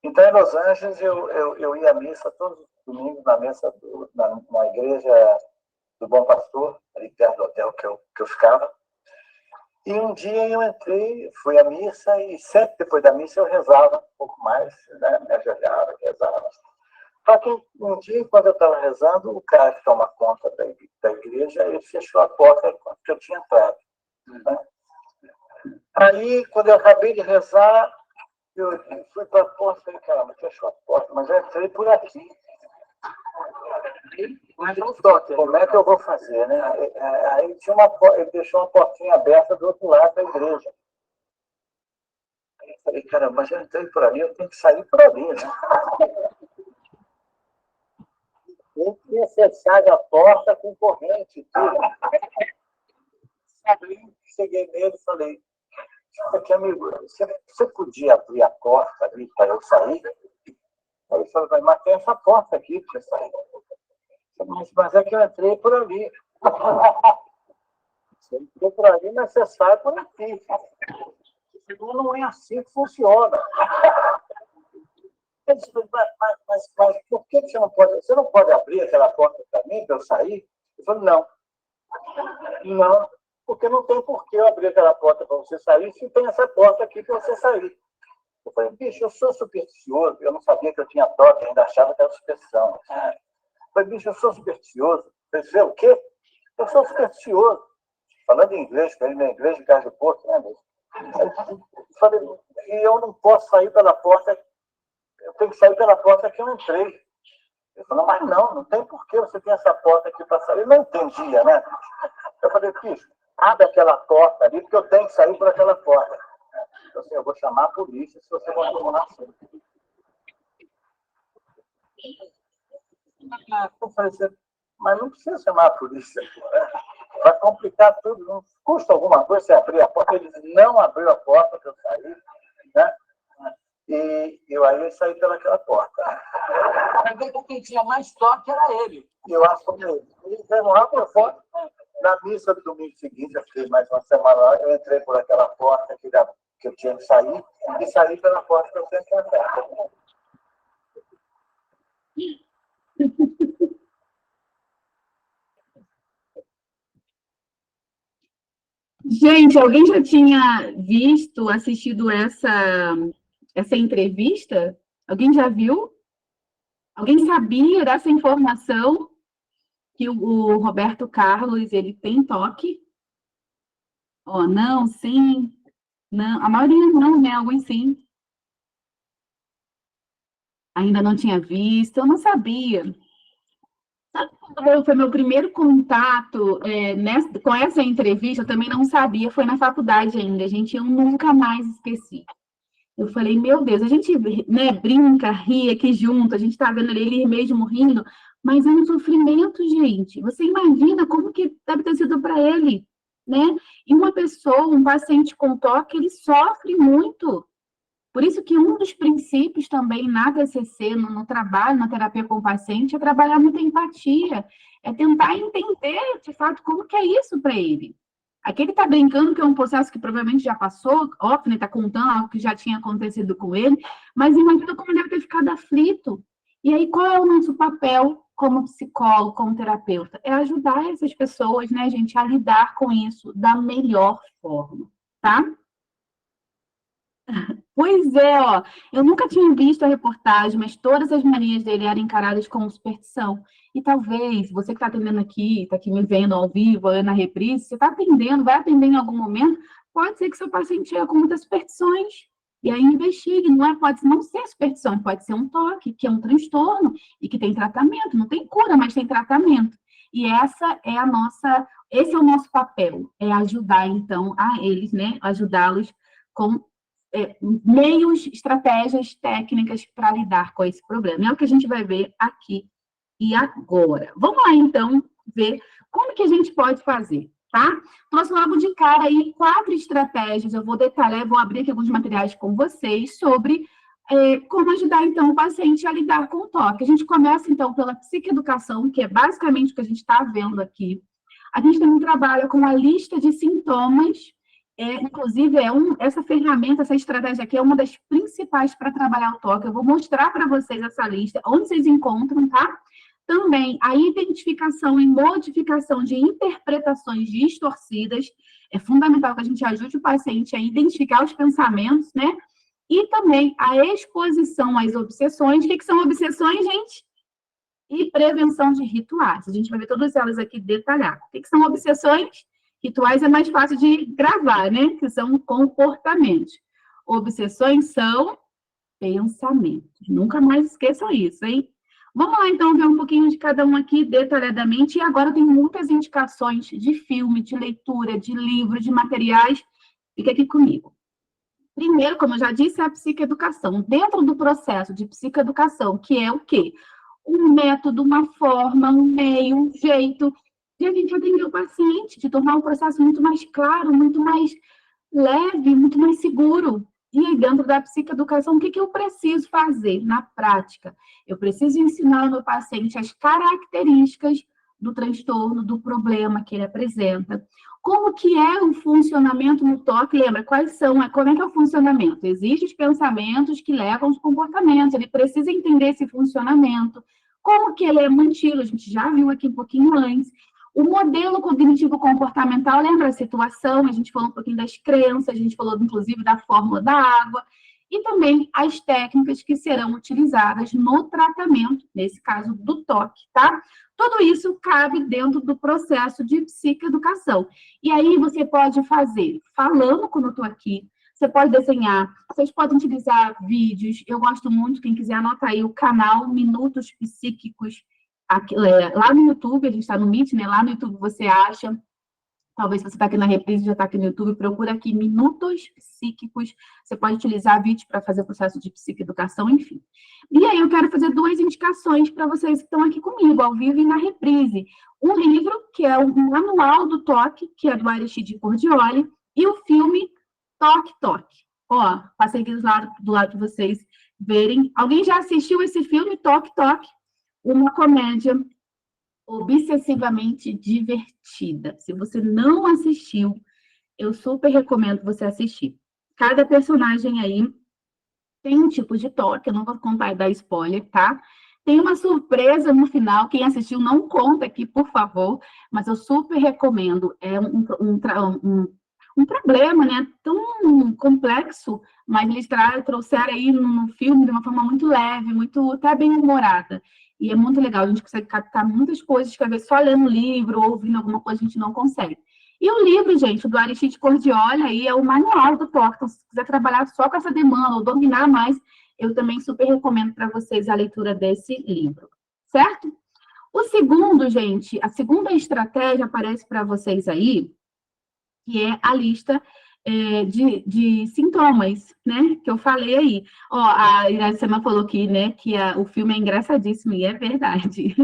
então, em Los Angeles, eu ia à missa todos os domingos, na igreja do Bom Pastor, ali perto do hotel que eu ficava. E um dia eu entrei, fui à missa, e sempre depois da missa eu rezava um pouco mais, né? Me ajoelhava, rezava. Só que um dia, quando eu estava rezando, o cara que toma conta da igreja, ele fechou a porta que eu tinha entrado. Né? Aí, quando eu acabei de rezar, eu fui para a porta e falei, caramba, fechou a porta, mas eu entrei por aqui. Mas não toque, como é que eu vou fazer, né? Aí ele deixou uma portinha aberta do outro lado da igreja. Aí eu falei, caramba, mas eu entrei por ali, eu tenho que sair por ali, né? Eu tinha fechado a porta com corrente e tudo. Cheguei nele e falei, aqui, amigo, você podia abrir a porta ali para eu sair? Aí ele falou, mas tem essa porta aqui para você sair. Mas é que eu entrei por ali. Você entrou por ali, mas você sai por aqui. Não é assim que funciona. Eu disse, mas por que você não pode? Você não pode abrir aquela porta para mim, para eu sair? Ele falou, não, porque não tem por que eu abrir aquela porta para você sair se tem essa porta aqui para você sair. Eu falei, bicho, eu sou supersticioso, eu não sabia que eu tinha toque, ainda achava que era superstição. Eu falei, bicho, eu sou supersticioso. Você dizer o quê? Eu sou supersticioso. Falando em inglês, para ele na igreja de Casa do Porto, né? Eu falei, e eu não posso sair pela porta, eu tenho que sair pela porta que eu entrei. Ele falou, mas não tem porquê, você tem essa porta aqui para sair. Eu não entendia, né? Eu falei, bicho, abre aquela porta ali, porque eu tenho que sair por aquela porta. Eu falei, eu vou chamar a polícia se você continuar assim. Eu falei, mas não precisa chamar a polícia. Vai complicar tudo, não custa alguma coisa você abrir a porta. Ele não abriu a porta para eu sair, né? E aí eu saí pelaquela porta. Quem tinha mais toque era ele. Eu acho que ele veio lá por fora. Na missa do domingo seguinte, eu fiquei mais uma semana lá, eu entrei por aquela porta que eu tinha que sair, e saí pela porta que eu sempre andava.
Gente, alguém já tinha visto, assistido essa entrevista? Alguém já viu? Alguém sabia dessa informação que o Roberto Carlos ele tem toque? Oh, não, sim, não. A maioria não, né? Alguns sim. Ainda não tinha visto, eu não sabia. Sabe quando foi meu primeiro contato com essa entrevista? Eu também não sabia, foi na faculdade ainda, gente, eu nunca mais esqueci. Eu falei, meu Deus, a gente, né, brinca, ri aqui junto, a gente tá vendo ele mesmo rindo, mas é um sofrimento, gente. Você imagina como que deve ter sido para ele, né? E uma pessoa, um paciente com toque, ele sofre muito. Por isso que um dos princípios também na TCC, no trabalho, na terapia com o paciente, é trabalhar muita empatia, é tentar entender, de fato, como que é isso para ele. Aqui ele está brincando que é um processo que provavelmente já passou, óbvio, ele está contando algo que já tinha acontecido com ele, mas imagina como ele deve ter ficado aflito. E aí, qual é o nosso papel como psicólogo, como terapeuta? É ajudar essas pessoas, né, gente, a lidar com isso da melhor forma, tá? Pois é, ó, eu nunca tinha visto a reportagem, mas todas as manias dele eram encaradas como superstição. E talvez, você que está atendendo aqui, está aqui me vendo ao vivo, ou na reprise, você está atendendo, vai atender em algum momento, pode ser que seu paciente chegue com muitas superstições. E aí investigue, não é? Pode não ser superstição, pode ser um toque, que é um transtorno, e que tem tratamento, não tem cura, mas tem tratamento. E esse é o nosso papel, é ajudar, então, a eles, né? Ajudá-los com meios, estratégias, técnicas para lidar com esse problema. É o que a gente vai ver aqui e agora. Vamos lá, então, ver como que a gente pode fazer, tá? Trouxe logo de cara aí 4 estratégias, eu vou detalhar, vou abrir aqui alguns materiais com vocês sobre como ajudar, então, o paciente a lidar com o toque. A gente começa, então, pela psicoeducação, que é basicamente o que a gente está vendo aqui. A gente também trabalha com a lista de sintomas, inclusive, essa ferramenta, essa estratégia aqui é uma das principais para trabalhar o toque. Eu vou mostrar para vocês essa lista, onde vocês encontram, tá? Também a identificação e modificação de interpretações distorcidas. É fundamental que a gente ajude o paciente a identificar os pensamentos, né? E também a exposição às obsessões. O que são obsessões, gente? E prevenção de rituais. A gente vai ver todas elas aqui detalhadas. O que são obsessões? Rituais é mais fácil de gravar, né? Que são comportamentos. Obsessões são pensamentos. Nunca mais esqueçam isso, hein? Vamos lá, então, ver um pouquinho de cada um aqui detalhadamente. E agora tem muitas indicações de filme, de leitura, de livro, de materiais. Fica aqui comigo. Primeiro, como eu já disse, é a psicoeducação. Dentro do processo de psicoeducação, que é o quê? Um método, uma forma, um meio, um jeito de a gente atender o paciente, de tornar o processo muito mais claro, muito mais leve, muito mais seguro. E aí, dentro da psicoeducação, o que eu preciso fazer na prática? Eu preciso ensinar ao meu paciente as características do transtorno, do problema que ele apresenta. Como que é o funcionamento no toque? Lembra, como é que é o funcionamento? Existem os pensamentos que levam aos comportamentos, ele precisa entender esse funcionamento. Como que ele é mantido? A gente já viu aqui um pouquinho antes. O modelo cognitivo comportamental, lembra a situação, a gente falou um pouquinho das crenças, a gente falou, inclusive, da fórmula da água, e também as técnicas que serão utilizadas no tratamento, nesse caso do toque, tá? Tudo isso cabe dentro do processo de psicoeducação. E aí você pode fazer falando, como eu estou aqui, você pode desenhar, vocês podem utilizar vídeos, eu gosto muito, quem quiser anota aí o canal Minutos Psíquicos, aqui, lá no YouTube, a gente está no Meet, né? Lá no YouTube você acha, talvez você está aqui na reprise, já está aqui no YouTube, procura aqui Minutos Psíquicos, você pode utilizar vídeo para fazer o processo de psicoeducação, enfim. E aí eu quero fazer 2 indicações para vocês que estão aqui comigo, ao vivo e na reprise. Um livro, que é o Manual do Toque, que é do Aristide Cordioli, e o filme Toque, Toque. Ó, passei aqui do lado de vocês verem. Alguém já assistiu esse filme, Toque, Toque? Uma comédia obsessivamente divertida. Se você não assistiu, eu super recomendo você assistir. Cada personagem aí tem um tipo de toque, eu não vou contar e dar spoiler, tá? Tem uma surpresa no final, quem assistiu não conta aqui, por favor, mas eu super recomendo. É um problema, né? Tão complexo, mas eles trouxeram aí no filme de uma forma muito leve, muito até bem humorada. E é muito legal, a gente consegue captar muitas coisas que às vezes só lendo o livro ou ouvindo alguma coisa a gente não consegue. E o livro, gente, do Aristide Cordioli, aí é o manual do toque. Então, se quiser trabalhar só com essa demanda ou dominar mais, eu também super recomendo para vocês a leitura desse livro, certo? O segundo, gente, a segunda estratégia aparece para vocês aí, que é a lista de sintomas, né, que eu falei aí. Ó, a Iracema falou aqui, né, que o filme é engraçadíssimo, e é verdade.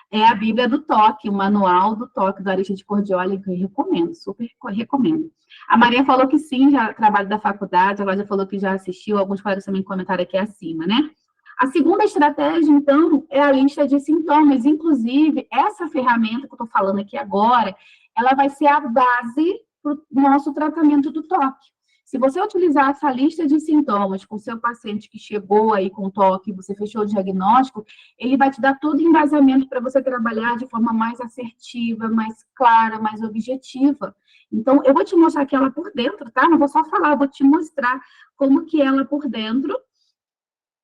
É a Bíblia do Toque, o Manual do Toque, do Aristide Cordioli, que eu recomendo, super recomendo. A Maria falou que sim, já trabalho da faculdade, agora já falou que já assistiu, alguns colegas também comentaram aqui acima, né? A segunda estratégia, então, é a lista de sintomas. Inclusive, essa ferramenta que eu estou falando aqui agora, ela vai ser a base para o nosso tratamento do toque. Se você utilizar essa lista de sintomas com o seu paciente que chegou aí com toque, você fechou o diagnóstico, ele vai te dar todo o embasamento para você trabalhar de forma mais assertiva, mais clara, mais objetiva. Então, eu vou te mostrar aqui ela por dentro, tá? Não vou só falar, eu vou te mostrar como que ela por dentro.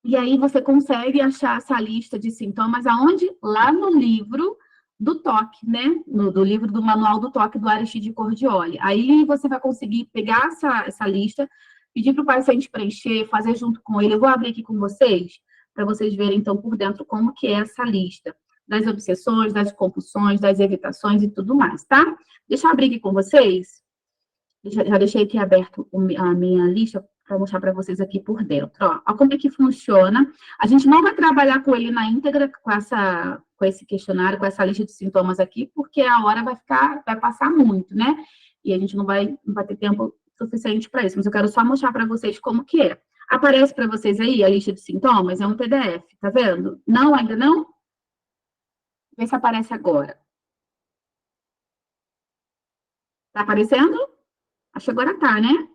E aí você consegue achar essa lista de sintomas aonde? Lá no livro do toque, né? Do livro do Manual do Toque do Aristide Cordioli. Aí você vai conseguir pegar essa lista, pedir para o paciente preencher, fazer junto com ele. Eu vou abrir aqui com vocês, para vocês verem, então, por dentro, como que é essa lista das obsessões, das compulsões, das evitações e tudo mais, tá? Deixa eu abrir aqui com vocês. Já deixei aqui aberto a minha lista para mostrar para vocês aqui por dentro. Ó, como é que funciona. A gente não vai trabalhar com ele na íntegra, com esse questionário, com essa lista de sintomas aqui, porque a hora vai passar muito, né? E a gente não vai ter tempo suficiente para isso, mas eu quero só mostrar para vocês como que é. Aparece para vocês aí a lista de sintomas, é um PDF, tá vendo? Não, ainda não? Vê se aparece agora. Tá aparecendo? Acho que agora tá, né?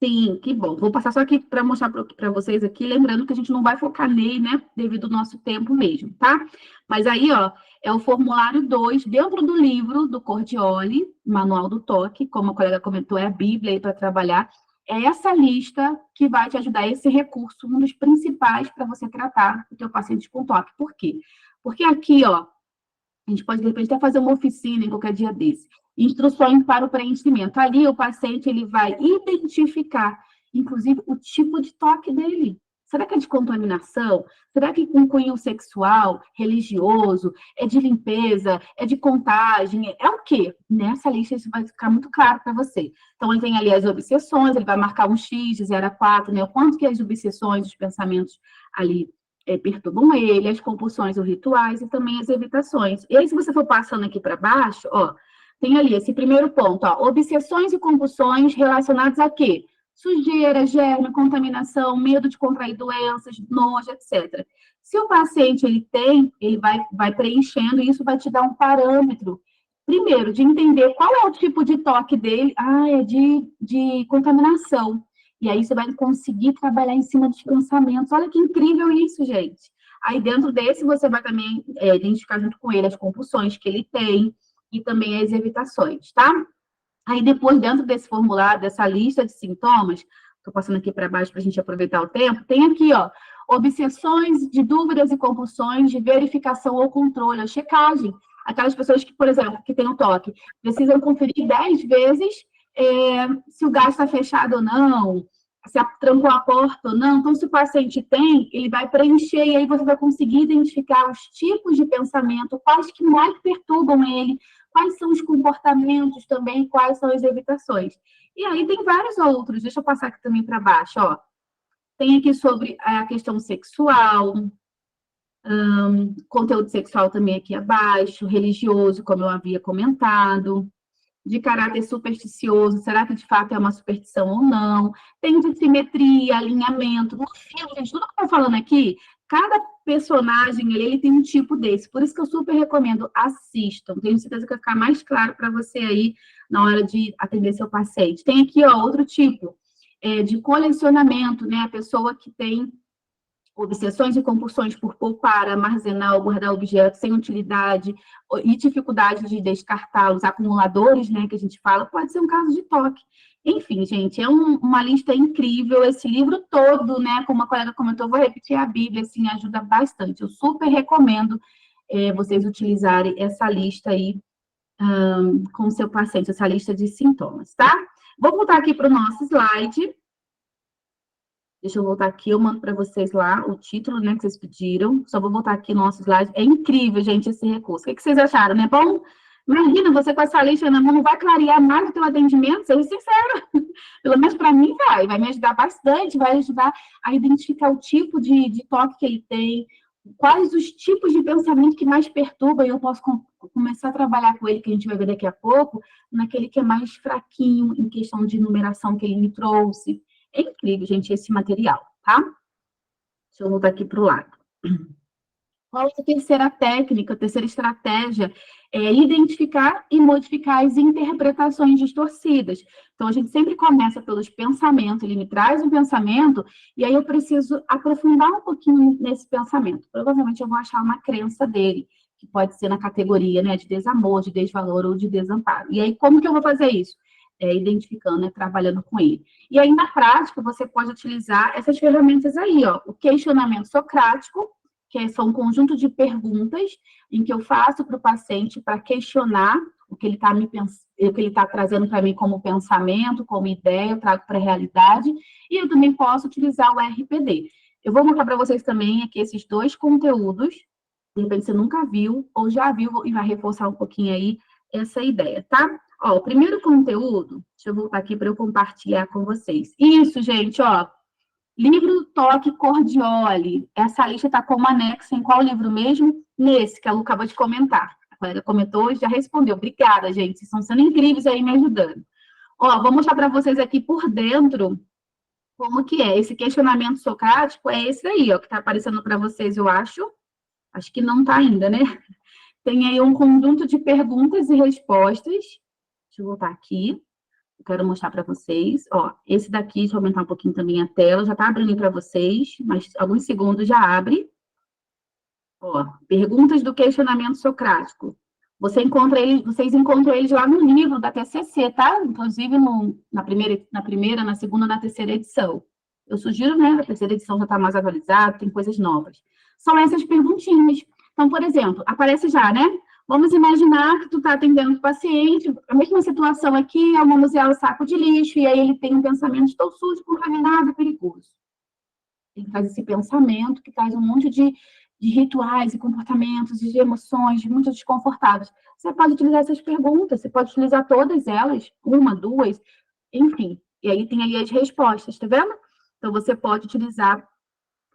Sim, que bom. Vou passar só aqui para mostrar para vocês aqui, lembrando que a gente não vai focar nele, né, devido ao nosso tempo mesmo, tá? Mas aí, ó, é o formulário 2, dentro do livro do Cordioli, Manual do Toque, como a colega comentou, é a Bíblia aí para trabalhar. É essa lista que vai te ajudar, esse recurso, um dos principais para você tratar o teu paciente com toque. Por quê? Porque aqui, ó, a gente pode, de repente, até fazer uma oficina em qualquer dia desse. Instruções para o preenchimento. Ali, o paciente ele vai identificar, inclusive, o tipo de toque dele. Será que é de contaminação? Será que é com cunho sexual, religioso, é de limpeza, é de contagem? É o quê? Nessa lista isso vai ficar muito claro para você. Então, ele tem ali as obsessões, ele vai marcar um X de 0 a 4, né? O quanto que as obsessões, os pensamentos ali perturbam ele, as compulsões ou rituais e também as evitações. E aí, se você for passando aqui para baixo, ó, tem ali esse primeiro ponto, ó, obsessões e compulsões relacionadas a quê? Sujeira, germe, contaminação, medo de contrair doenças, nojo, etc. Se o paciente ele vai preenchendo, e isso vai te dar um parâmetro, primeiro, de entender qual é o tipo de toque dele, é de contaminação. E aí você vai conseguir trabalhar em cima dos pensamentos. Olha que incrível isso, gente. Aí dentro desse você vai também identificar junto com ele as compulsões que ele tem e também as evitações, tá? Aí depois, dentro desse formulário, dessa lista de sintomas, estou passando aqui para baixo para a gente aproveitar o tempo, tem aqui, ó, obsessões de dúvidas e compulsões de verificação ou controle, a checagem. Aquelas pessoas que, por exemplo, que têm o toque, precisam conferir 10 vezes se o gás está fechado ou não, se trancou a porta ou não. Então, se o paciente tem, ele vai preencher e aí você vai conseguir identificar os tipos de pensamento, quais que mais perturbam ele, quais são os comportamentos também, quais são as evitações. E aí tem vários outros. Deixa eu passar aqui também para baixo, ó. Tem aqui sobre a questão sexual, conteúdo sexual também aqui abaixo, religioso, como eu havia comentado, de caráter supersticioso, será que de fato é uma superstição ou não? Tem de simetria, alinhamento, no filme, gente, tudo que eu estou falando aqui, cada personagem ele tem um tipo desse, por isso que eu super recomendo, assistam, tenho certeza que vai ficar mais claro para você aí na hora de atender seu paciente. Tem aqui, ó, outro tipo, de colecionamento, né? A pessoa que tem obsessões e compulsões por poupar, armazenar ou guardar objetos sem utilidade e dificuldade de descartá-los, acumuladores, né, que a gente fala, pode ser um caso de toque. Enfim, gente, é uma lista incrível, esse livro todo, né, como a colega comentou, vou repetir a Bíblia, assim, ajuda bastante. Eu super recomendo vocês utilizarem essa lista aí com o seu paciente, essa lista de sintomas, tá? Vou voltar aqui para o nosso slide. Deixa eu voltar aqui, eu mando para vocês lá o título, né, que vocês pediram. Só vou voltar aqui no nosso slide. É incrível, gente, esse recurso. O que vocês acharam, né? Bom, imagina, você com essa lista na mão, não vai clarear mais o teu atendimento? Seja sincero. Pelo menos para mim vai me ajudar bastante, vai ajudar a identificar o tipo de toque que ele tem, quais os tipos de pensamento que mais perturbam, e eu posso começar a trabalhar com ele, que a gente vai ver daqui a pouco, naquele que é mais fraquinho, em questão de numeração que ele me trouxe. É incrível, gente, esse material, tá? Deixa eu voltar aqui para o lado. Qual é a terceira técnica, a terceira estratégia? É identificar e modificar as interpretações distorcidas. Então, a gente sempre começa pelos pensamentos, ele me traz um pensamento, e aí eu preciso aprofundar um pouquinho nesse pensamento. Provavelmente eu vou achar uma crença dele, que pode ser na categoria, né, de desamor, de desvalor ou de desamparo. E aí, como que eu vou fazer isso? Identificando, né, trabalhando com ele. E aí, na prática, você pode utilizar essas ferramentas aí, ó, o questionamento socrático, que são um conjunto de perguntas em que eu faço para o paciente para questionar o que ele está trazendo para mim como pensamento, como ideia, eu trago para a realidade, e eu também posso utilizar o RPD. Eu vou mostrar para vocês também aqui esses dois conteúdos, de repente você nunca viu, ou já viu, e vai reforçar um pouquinho aí essa ideia, tá? Ó, o primeiro conteúdo, deixa eu voltar aqui para eu compartilhar com vocês. Isso, gente, ó, livro Toque Cordioli. Essa lista está como anexo em qual livro mesmo? Nesse, que a Lu acabou de comentar. A colega comentou e já respondeu. Obrigada, gente, vocês estão sendo incríveis aí me ajudando. Ó, vou mostrar para vocês aqui por dentro como que é. Esse questionamento socrático é esse aí, ó, que está aparecendo para vocês, eu acho. Acho que não está ainda, né? Tem aí um conjunto de perguntas e respostas. Deixa eu voltar aqui. Eu quero mostrar para vocês. Ó, esse daqui, deixa eu aumentar um pouquinho também a tela. Já está abrindo para vocês, mas alguns segundos já abre. Ó, perguntas do questionamento socrático. Vocês encontram eles lá no livro da TCC, tá? Inclusive na primeira, na segunda, na terceira edição. Eu sugiro, né? A terceira edição já está mais atualizada, tem coisas novas. São essas perguntinhas. Então, por exemplo, aparece já, né? Vamos imaginar que tu está atendendo o paciente, a mesma situação aqui, é o manusear o saco de lixo, e aí ele tem um pensamento, estou sujo, contaminado, perigoso. Ele traz esse pensamento que traz um monte de rituais e comportamentos, e de emoções, muito desconfortáveis. Você pode utilizar essas perguntas, você pode utilizar todas elas, uma, duas, enfim. E aí tem ali as respostas, tá vendo? Então, você pode utilizar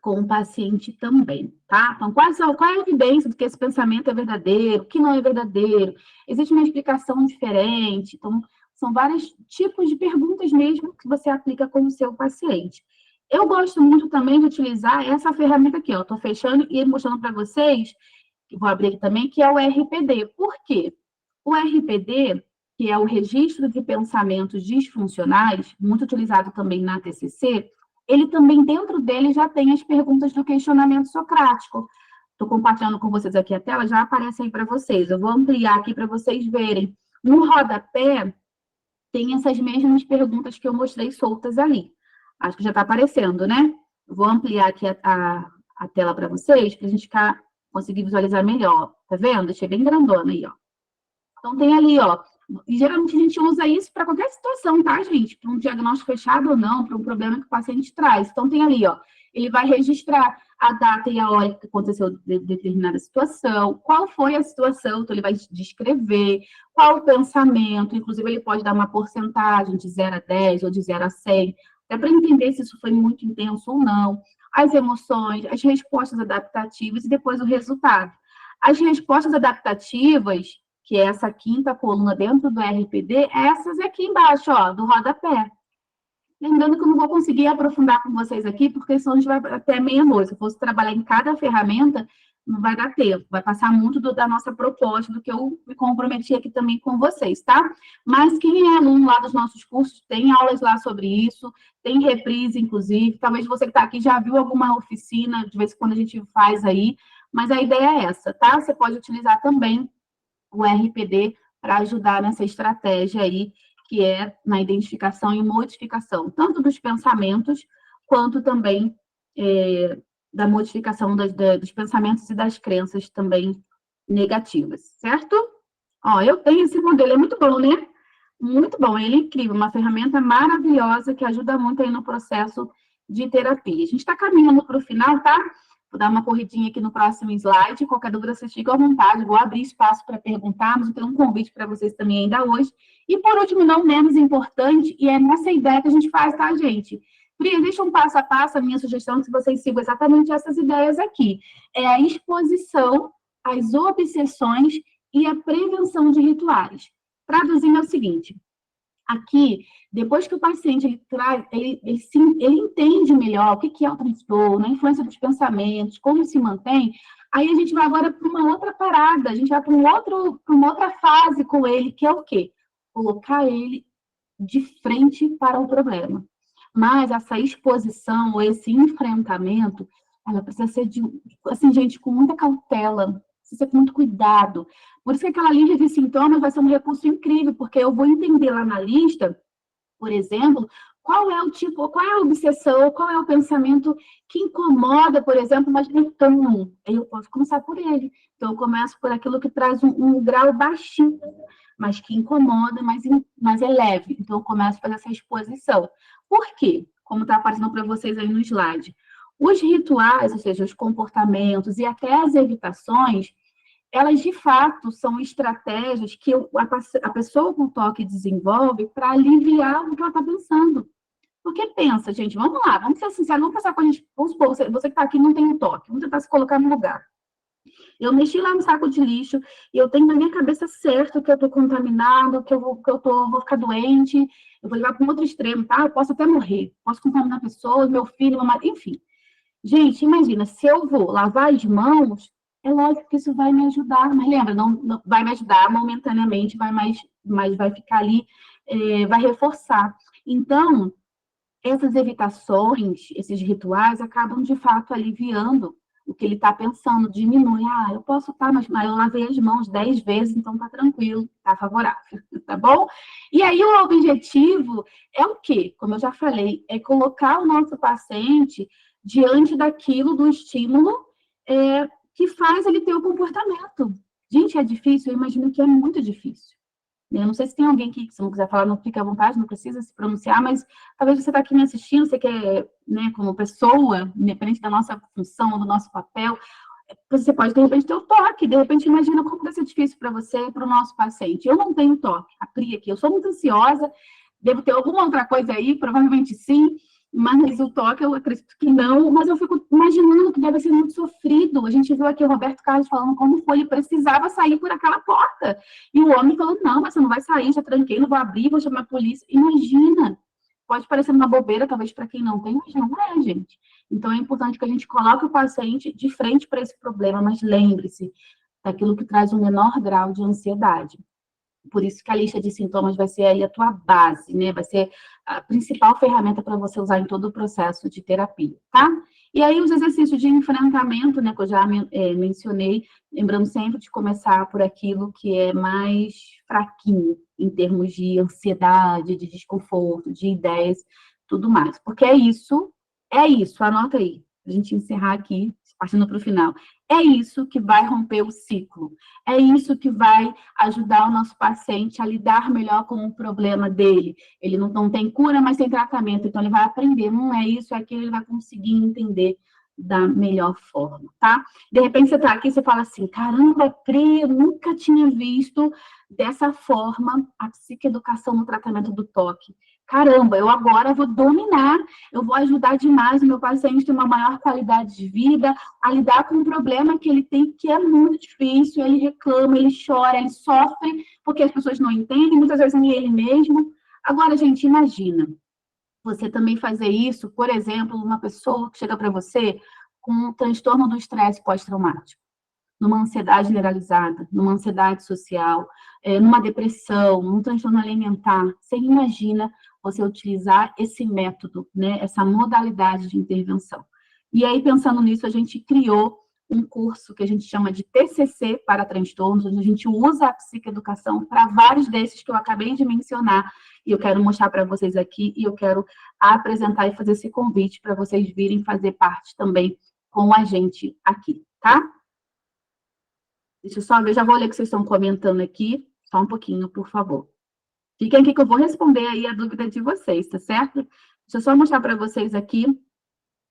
com o paciente também, tá? Então, qual é a evidência de que esse pensamento é verdadeiro, que não é verdadeiro? Existe uma explicação diferente? Então, são vários tipos de perguntas mesmo que você aplica com o seu paciente. Eu gosto muito também de utilizar essa ferramenta aqui, ó. Estou fechando e mostrando para vocês, vou abrir aqui também, que é o RPD. Por quê? O RPD, que é o Registro de Pensamentos Disfuncionais, muito utilizado também na TCC, ele também, dentro dele, já tem as perguntas do questionamento socrático. Estou compartilhando com vocês aqui a tela, já aparece aí para vocês. Eu vou ampliar aqui para vocês verem. No rodapé, tem essas mesmas perguntas que eu mostrei soltas ali. Acho que já está aparecendo, né? Eu vou ampliar aqui a tela para vocês, para a gente conseguir visualizar melhor. Tá vendo? Deixei bem grandona aí, ó. Então, tem ali, ó. E geralmente a gente usa isso para qualquer situação, tá, gente? Para um diagnóstico fechado ou não, para um problema que o paciente traz. Então, tem ali, ó. Ele vai registrar a data e a hora que aconteceu determinada situação, qual foi a situação, então ele vai descrever, qual o pensamento, inclusive ele pode dar uma porcentagem de 0 a 10 ou de 0 a 100, até para entender se isso foi muito intenso ou não, as emoções, as respostas adaptativas e depois o resultado. As respostas adaptativas, que é essa quinta coluna dentro do RPD, essas aqui embaixo, ó, do rodapé. Lembrando que eu não vou conseguir aprofundar com vocês aqui, porque senão a gente vai até meia-noite. Se eu fosse trabalhar em cada ferramenta, não vai dar tempo, vai passar muito da nossa proposta, do que eu me comprometi aqui também com vocês, tá? Mas quem é aluno lá dos nossos cursos, tem aulas lá sobre isso, tem reprise, inclusive, talvez você que está aqui já viu alguma oficina, de vez em quando a gente faz aí, mas a ideia é essa, tá? Você pode utilizar também o RPD para ajudar nessa estratégia aí, que é na identificação e modificação, tanto dos pensamentos, quanto também da modificação dos pensamentos e das crenças também negativas, certo? Ó, eu tenho esse modelo, é muito bom, né? Muito bom, ele é incrível, uma ferramenta maravilhosa que ajuda muito aí no processo de terapia. A gente está caminhando para o final, tá? Vou dar uma corridinha aqui no próximo slide. Qualquer dúvida, vocês ficam à vontade. Vou abrir espaço para perguntar, mas eu tenho um convite para vocês também ainda hoje. E, por último, não menos importante, e é nessa ideia que a gente faz, tá, gente? Pri, existe um passo a passo, a minha sugestão, que vocês sigam exatamente essas ideias aqui. É a exposição, as obsessões e a prevenção de rituais. Traduzindo é o seguinte, aqui, depois que o paciente ele entende melhor o que é o transtorno, a influência dos pensamentos, como se mantém, aí a gente vai agora para uma outra parada, a gente vai para uma outra fase com ele, que é o quê? Colocar ele de frente para o problema. Mas essa exposição, ou esse enfrentamento, ela precisa ser assim, gente, com muita cautela, precisa ser com muito cuidado. Por isso que aquela lista de sintomas vai ser um recurso incrível, porque eu vou entender lá na lista, por exemplo, qual é o tipo, qual é a obsessão, qual é o pensamento que incomoda, por exemplo, mas então, eu posso começar por ele. Então, eu começo por aquilo que traz um grau baixinho, mas que incomoda, mas é leve. Então, eu começo a fazer essa exposição. Por quê? Como está aparecendo para vocês aí no slide. Os rituais, ou seja, os comportamentos e até as evitações, elas de fato são estratégias que a pessoa com toque desenvolve para aliviar o que ela está pensando. Porque pensa, gente, vamos lá, vamos ser sinceros, vamos pensar com a gente, vamos supor, você que está aqui não tem um toque, vamos tentar se colocar no lugar. Eu mexi lá no saco de lixo e eu tenho na minha cabeça certo que eu estou contaminado, vou ficar doente, eu vou levar para um outro extremo, tá? Eu posso até morrer, posso contaminar pessoas, meu filho, meu marido, enfim. Gente, imagina, se eu vou lavar as mãos, é lógico que isso vai me ajudar, mas lembra, não vai me ajudar momentaneamente, mas vai ficar ali, vai reforçar. Então, essas evitações, esses rituais, acabam de fato aliviando o que ele está pensando, diminui. Ah, eu posso estar, mas eu lavei as mãos 10 vezes, então está tranquilo, está favorável, tá bom? E aí o objetivo é o quê? Como eu já falei, é colocar o nosso paciente diante daquilo, do estímulo que faz ele ter o comportamento. Gente, é difícil? Eu imagino que é muito difícil. Eu não sei se tem alguém que, se não quiser falar, não fique à vontade, não precisa se pronunciar, mas talvez você está aqui me assistindo, você quer, né, como pessoa, independente da nossa função, do nosso papel, você pode, de repente, ter o toque, de repente, imagina como vai ser difícil para você e para o nosso paciente. Eu não tenho toque, a Pri aqui, eu sou muito ansiosa, devo ter alguma outra coisa aí, provavelmente sim, mas o toque eu acredito que não, mas eu fico imaginando que deve ser muito sofrido. A gente viu aqui o Roberto Carlos falando como foi, ele precisava sair por aquela porta. E o homem falou, não, mas você não vai sair, já tranquei, não vou abrir, vou chamar a polícia. Imagina, pode parecer uma bobeira, talvez para quem não tem, mas não é, gente. Então é importante que a gente coloque o paciente de frente para esse problema, mas lembre-se daquilo que traz um menor grau de ansiedade. Por isso que a lista de sintomas vai ser aí a tua base, né? Vai ser a principal ferramenta para você usar em todo o processo de terapia, tá? E aí os exercícios de enfrentamento, né, que eu já mencionei, lembrando sempre de começar por aquilo que é mais fraquinho, em termos de ansiedade, de desconforto, de ideias, tudo mais. Porque é isso, anota aí, a gente encerrar aqui, partindo para o final. É isso que vai romper o ciclo. É isso que vai ajudar o nosso paciente a lidar melhor com o problema dele. Ele não tem cura, mas tem tratamento. Então, ele vai aprender. Não é isso, é aquilo, ele vai conseguir entender da melhor forma, tá? De repente, você está aqui e você fala assim, caramba, Pri, eu nunca tinha visto dessa forma a psicoeducação no tratamento do toque. Caramba, eu agora vou dominar, eu vou ajudar demais o meu paciente a ter uma maior qualidade de vida, a lidar com um problema que ele tem, que é muito difícil, ele reclama, ele chora, ele sofre, porque as pessoas não entendem, muitas vezes nem ele mesmo. Agora, gente, imagina, você também fazer isso, por exemplo, uma pessoa que chega para você com um transtorno do estresse pós-traumático. numa ansiedade generalizada, numa ansiedade social, numa depressão, num transtorno alimentar, você imagina você utilizar esse método, né, essa modalidade de intervenção. E aí, pensando nisso, a gente criou um curso que a gente chama de TCC para transtornos, onde a gente usa a psicoeducação para vários desses que eu acabei de mencionar, e eu quero mostrar para vocês aqui, e eu quero apresentar e fazer esse convite para vocês virem fazer parte também com a gente aqui, tá? Deixa eu só ver, já vou ler o que vocês estão comentando aqui, só um pouquinho, por favor. Fiquem aqui que eu vou responder aí a dúvida de vocês, tá certo? Deixa eu só mostrar para vocês aqui.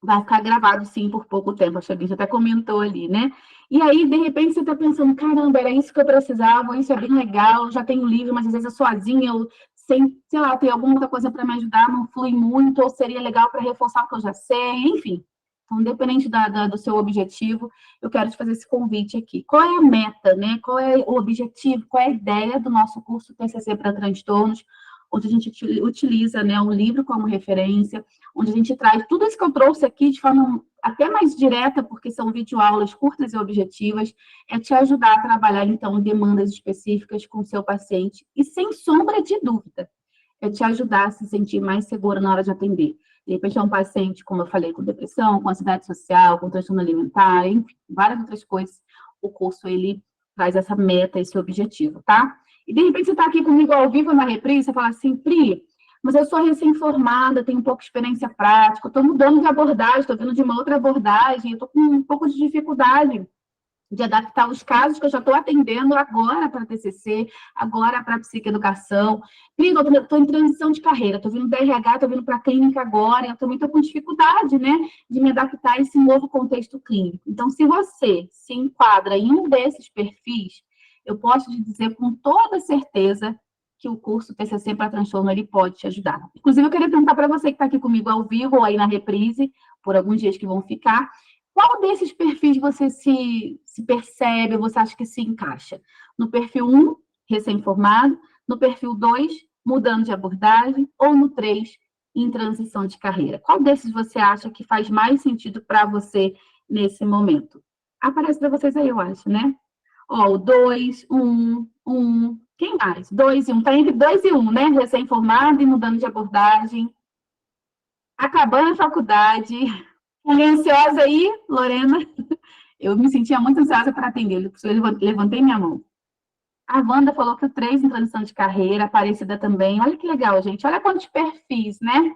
Vai ficar gravado, sim, por pouco tempo. Acho que a gente até comentou ali, né? E aí, de repente, você está pensando, caramba, era isso que eu precisava, isso é bem legal, já tenho livro, mas às vezes eu sozinha, eu sem, sei lá, ter alguma outra coisa para me ajudar, não flui muito, ou seria legal para reforçar o que eu já sei, enfim. Então, independente do seu objetivo, eu quero te fazer esse convite aqui. Qual é a meta, né? Qual é o objetivo, qual é a ideia do nosso curso TCC para transtornos, onde a gente utiliza, né, um livro como referência, onde a gente traz tudo isso que eu trouxe aqui de forma até mais direta, porque são videoaulas curtas e objetivas, é te ajudar a trabalhar, então, demandas específicas com o seu paciente, e sem sombra de dúvida, é te ajudar a se sentir mais segura na hora de atender. De repente, é um paciente, como eu falei, com depressão, com ansiedade social, com transtorno alimentar, enfim, várias outras coisas, o curso, ele traz essa meta, esse objetivo, tá? E, de repente, você está aqui comigo ao vivo na reprise, você fala assim, Pri, mas eu sou recém-formada, tenho pouca experiência prática, estou mudando de abordagem, estou vindo de uma outra abordagem, estou com um pouco de dificuldade de adaptar os casos que eu já estou atendendo agora para a TCC, agora para a psicoeducação. Pri, eu estou em transição de carreira, estou vindo da RH, estou vindo para a clínica agora, eu também estou com dificuldade, né, de me adaptar a esse novo contexto clínico. Então, se você se enquadra em um desses perfis, eu posso te dizer com toda certeza que o curso TCC para transtorno ele pode te ajudar. Inclusive, eu queria perguntar para você que está aqui comigo ao vivo ou aí na reprise, por alguns dias que vão ficar, qual desses perfis você se percebe, você acha que se encaixa? No perfil 1, recém-formado, no perfil 2, mudando de abordagem, ou no 3, em transição de carreira? Qual desses você acha que faz mais sentido para você nesse momento? Aparece para vocês aí, eu acho, né? Ó, o 2, 1, quem mais? 2 e 1, está entre 2 e 1, né? Recém-formado e mudando de abordagem. Acabando a faculdade. Alguém ansiosa aí, Lorena? Eu me sentia muito ansiosa para atender, eu levantei minha mão. A Wanda falou que o 3 em transição de carreira, a Aparecida também. Olha que legal, gente. Olha quantos perfis, né?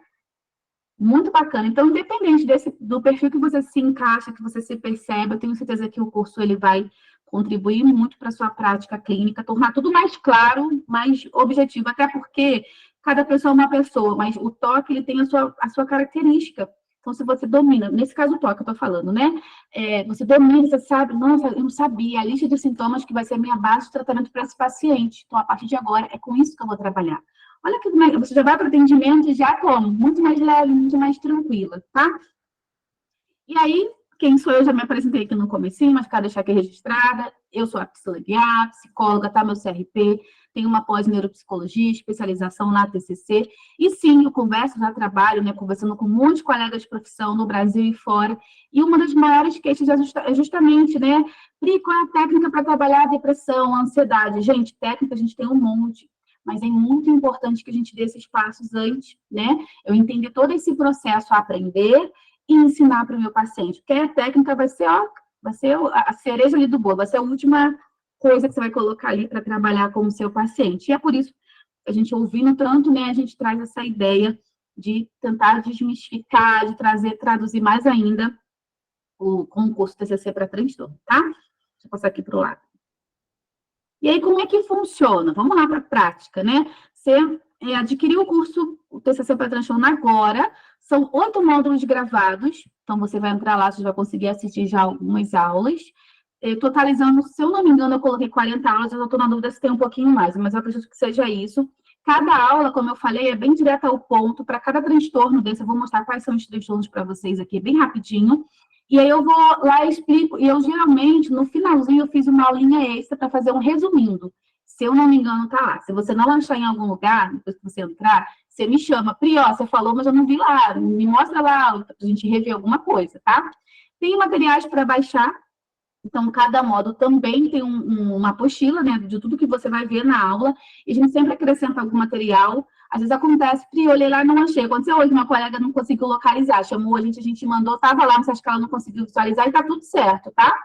Muito bacana. Então, independente do perfil que você se encaixa, que você se percebe, eu tenho certeza que o curso ele vai contribuir muito para a sua prática clínica, tornar tudo mais claro, mais objetivo, até porque cada pessoa é uma pessoa, mas o toque ele tem a sua característica. Então, se você domina, nesse caso o toque eu estou falando, né? Você domina, você sabe, nossa, eu não sabia, a lista de sintomas que vai ser a minha base de tratamento para esse paciente. Então, a partir de agora, é com isso que eu vou trabalhar. Olha que você já vai para o atendimento já como? Muito mais leve, muito mais tranquila, tá? E aí, quem sou eu? Já me apresentei aqui no comecinho, mas quero deixar aqui registrada. Eu sou a Priscila Guiar, psicóloga, tá? Meu CRP, tenho uma pós-neuropsicologia, especialização na TCC. E sim, eu converso, já trabalho, né, conversando com muitos colegas de profissão no Brasil e fora. E uma das maiores queixas é justamente, né, Pri, qual é a técnica para trabalhar a depressão, a ansiedade? Gente, técnica a gente tem um monte. Mas é muito importante que a gente dê esses passos antes, né? Eu entender todo esse processo a aprender e ensinar para o meu paciente. Porque a técnica vai ser a cereja ali do bolo, vai ser a última coisa que você vai colocar ali para trabalhar com o seu paciente. E é por isso que a gente ouvindo tanto, né, a gente traz essa ideia de tentar desmistificar, de traduzir mais ainda o concurso TCC para transtorno, tá? Deixa eu passar aqui para o lado. E aí, como é que funciona? Vamos lá para a prática, né? Você adquiriu o curso, o TCC para transtorno agora, são 8 módulos gravados, então você vai entrar lá, você vai conseguir assistir já algumas aulas, totalizando, se eu não me engano, eu coloquei 40 aulas, eu estou na dúvida se tem um pouquinho mais, mas eu acredito que seja isso. Cada aula, como eu falei, é bem direta ao ponto, para cada transtorno desse, eu vou mostrar quais são os transtornos para vocês aqui, bem rapidinho. E aí eu vou lá e explico, e eu geralmente, no finalzinho, eu fiz uma aulinha extra para fazer um resumindo. Se eu não me engano, tá lá. Se você não achar em algum lugar, depois que você entrar, você me chama. Pri, ó, você falou, mas eu não vi lá. Me mostra lá, pra gente rever alguma coisa, tá? Tem materiais para baixar, Então, cada módulo também tem uma apostila, né, de tudo que você vai ver na aula, e a gente sempre acrescenta algum material. Às vezes acontece, Pri, eu olhei lá e não achei. Aconteceu hoje, uma colega não conseguiu localizar, chamou a gente mandou, estava lá, mas acho que ela não conseguiu visualizar e está tudo certo, tá?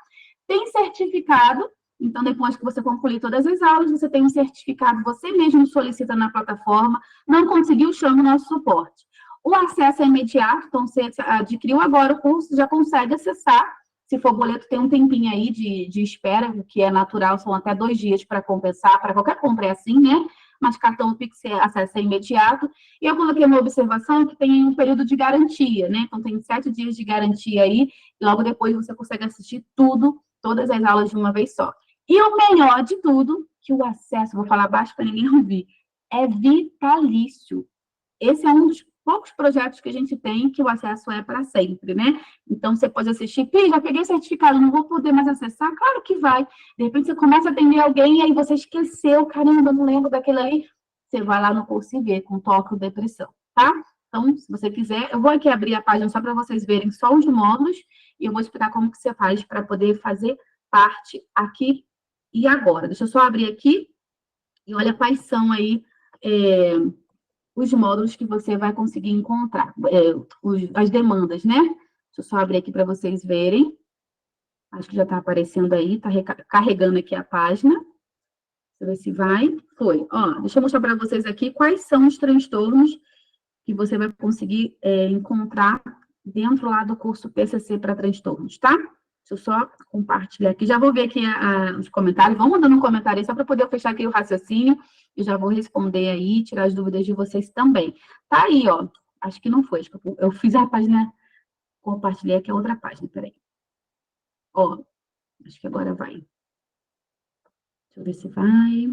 Tem certificado, então depois que você concluir todas as aulas, você tem um certificado, você mesmo solicita na plataforma, não conseguiu, chama o nosso suporte. O acesso é imediato, então você adquiriu agora o curso, já consegue acessar. Se for boleto, tem um tempinho aí de espera, que é natural, são até 2 dias para compensar, para qualquer compra é assim, né? Mas cartão Pix, acesso é imediato. E eu coloquei uma observação que tem um período de garantia, né? Então, tem 7 dias de garantia aí, e logo depois você consegue assistir tudo, todas as aulas de uma vez só. E o melhor de tudo, que o acesso, vou falar baixo para ninguém ouvir, é vitalício. Esse é um dos poucos projetos que a gente tem que o acesso é para sempre, né? Então, você pode assistir, Pi, já peguei certificado, não vou poder mais acessar? Claro que vai. De repente, você começa a atender alguém e aí você esqueceu, caramba, não lembro daquele ali. Você vai lá no curso e vê, com toque ou depressão, tá? Então, se você quiser, eu vou aqui abrir a página só para vocês verem só os módulos e eu vou explicar como que você faz para poder fazer parte aqui e agora. Deixa eu só abrir aqui e olha quais são aí os módulos que você vai conseguir encontrar, as demandas, né? Deixa eu só abrir aqui para vocês verem. Acho que já está aparecendo aí, está carregando aqui a página. Deixa eu ver se vai. Foi. Ó, deixa eu mostrar para vocês aqui quais são os transtornos que você vai conseguir encontrar dentro lá do curso PCC para transtornos, tá? Deixa eu só compartilhar aqui. Já vou ver aqui os comentários. Vão mandando um comentário aí, só para poder eu fechar aqui o raciocínio. E já vou responder aí, tirar as dúvidas de vocês também. Tá aí, ó. Acho que não foi. Acho que eu fiz a página, compartilhei aqui a outra página. Peraí. Ó, acho que agora vai. Deixa eu ver se vai.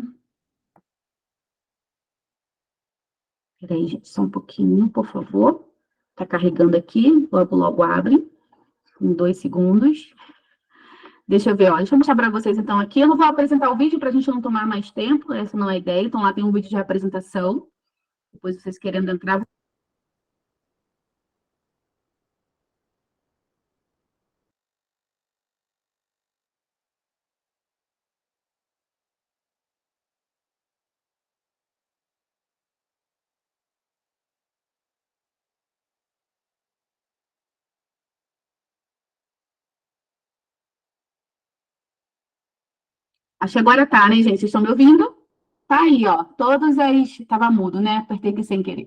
Peraí, gente, só um pouquinho, por favor. Tá carregando aqui, logo, logo abre. Em 2 segundos. Deixa eu ver, ó. Deixa eu mostrar para vocês, então, aqui. Eu não vou apresentar o vídeo para a gente não tomar mais tempo, essa não é a ideia. Então, lá tem um vídeo de apresentação. Depois, vocês querendo entrar... Acho que agora tá, né, gente? Vocês estão me ouvindo? Tá aí, ó. Todas as... Tava mudo, né? Apertei aqui sem querer.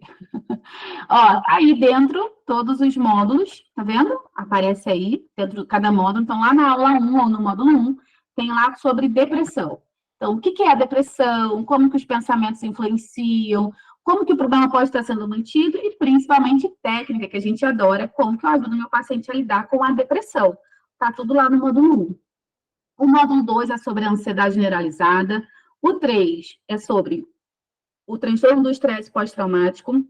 Ó, tá aí dentro todos os módulos, tá vendo? Aparece aí, dentro de cada módulo. Então, lá na aula 1 ou no módulo 1, tem lá sobre depressão. Então, o que é a depressão? Como que os pensamentos influenciam? Como que o problema pode estar sendo mantido? E, principalmente, técnica, que a gente adora, como que eu ajudo meu paciente a lidar com a depressão. Tá tudo lá no módulo 1. O módulo 2 é sobre a ansiedade generalizada. O 3 é sobre o transtorno do estresse pós-traumático.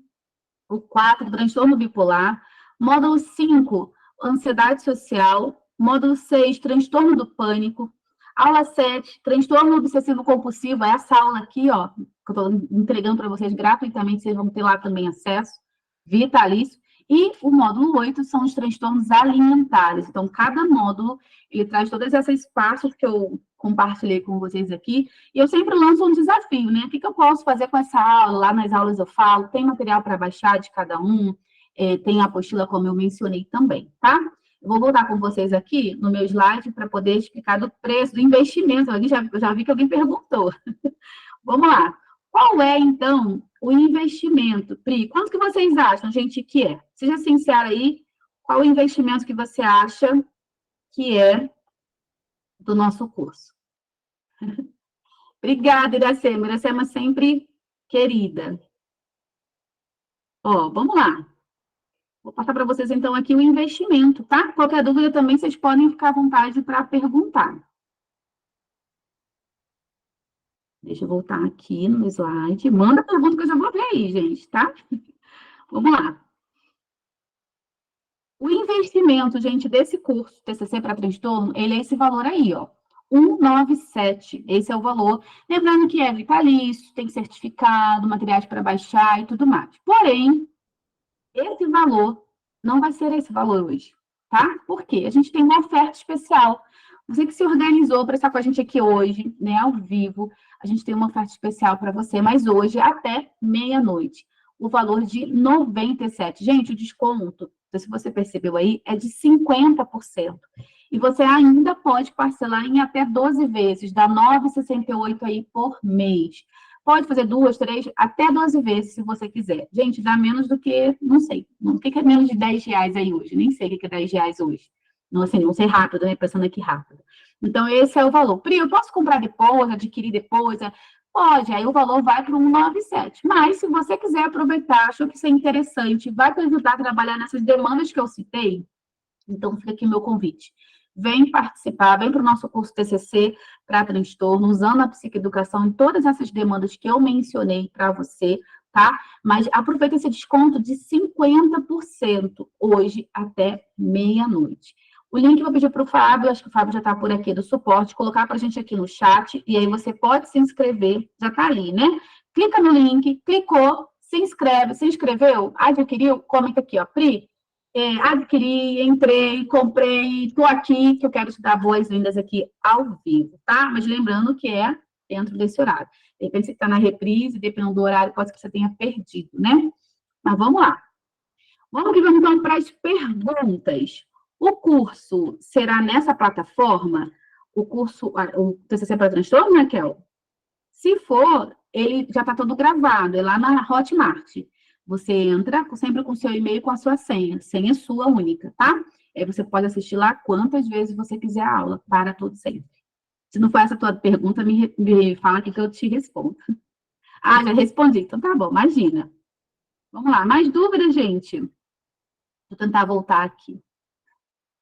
O 4, transtorno bipolar. Módulo 5, ansiedade social. Módulo 6, transtorno do pânico. Aula 7, transtorno obsessivo compulsivo. É essa aula aqui, ó, que eu estou entregando para vocês gratuitamente, vocês vão ter lá também acesso, vitalício. E o módulo 8 são os transtornos alimentares. Então, cada módulo, ele traz todas essas partes que eu compartilhei com vocês aqui, e eu sempre lanço um desafio, né? O que eu posso fazer com essa aula? Lá nas aulas eu falo, tem material para baixar de cada um, tem a apostila, como eu mencionei também, tá? Eu vou voltar com vocês aqui no meu slide para poder explicar do preço, do investimento. Eu já vi que alguém perguntou. Vamos lá. Qual é, então, o investimento? Pri, quanto que vocês acham, gente, que é? Seja sincera aí, qual o investimento que você acha que é do nosso curso? Obrigada, Iracema. Iracema sempre querida. Ó, vamos lá. Vou passar para vocês, então, aqui o investimento, tá? Qualquer dúvida também, vocês podem ficar à vontade para perguntar. Deixa eu voltar aqui no slide. Manda pergunta que eu já vou ver aí, gente, tá? Vamos lá. O investimento, gente, desse curso TCC para transtorno, ele é esse valor aí, ó. 197, esse é o valor. Lembrando que é vitalício, tem certificado, materiais para baixar e tudo mais. Porém, esse valor não vai ser esse valor hoje, tá? Por quê? A gente tem uma oferta especial. Você que se organizou para estar com a gente aqui hoje, né, ao vivo, a gente tem uma oferta especial para você, mas hoje até meia-noite. O valor de 97. Gente, o desconto, se você percebeu aí, é de 50%. E você ainda pode parcelar em até 12 vezes, dá R$ 9,68 aí por mês. Pode fazer 2, 3, até 12 vezes, se você quiser. Gente, dá menos do que, não sei, o que é menos de R$ 10 aí hoje? Nem sei o que é R$ 10 hoje. Não, assim, não sei rápido, né? Pensando aqui rápido. Então, esse é o valor. Pri, eu posso comprar depois, adquirir depois? Pode, aí o valor vai para o 197. Mas, se você quiser aproveitar, achou que isso é interessante, vai te ajudar a trabalhar nessas demandas que eu citei, então fica aqui o meu convite. Vem participar, vem para o nosso curso TCC para transtorno, usando a psicoeducação em todas essas demandas que eu mencionei para você, tá? Mas aproveita esse desconto de 50% hoje até meia-noite. O link eu vou pedir para o Fábio, acho que o Fábio já está por aqui do suporte, colocar para a gente aqui no chat, e aí você pode se inscrever, já está ali, né? Clica no link, clicou, se inscreve, se inscreveu, adquiriu, comenta aqui, ó, Pri, adquiri, entrei, comprei, estou aqui, que eu quero te dar boas-vindas aqui ao vivo, tá? Mas lembrando que é dentro desse horário. De repente você está na reprise, dependendo do horário, pode ser que você tenha perdido, né? Mas vamos lá. Vamos então para as perguntas. O curso será nessa plataforma? O curso, o TCC para transtorno, né, Kel? Se for, ele já está todo gravado, é lá na Hotmart. Você entra sempre com o seu e-mail e com a sua senha sua única, tá? Aí você pode assistir lá quantas vezes você quiser a aula, para tudo sempre. Se não for essa a tua pergunta, me fala aqui que eu te respondo. Ah, já respondi, então tá bom, imagina. Vamos lá, mais dúvidas, gente? Vou tentar voltar aqui.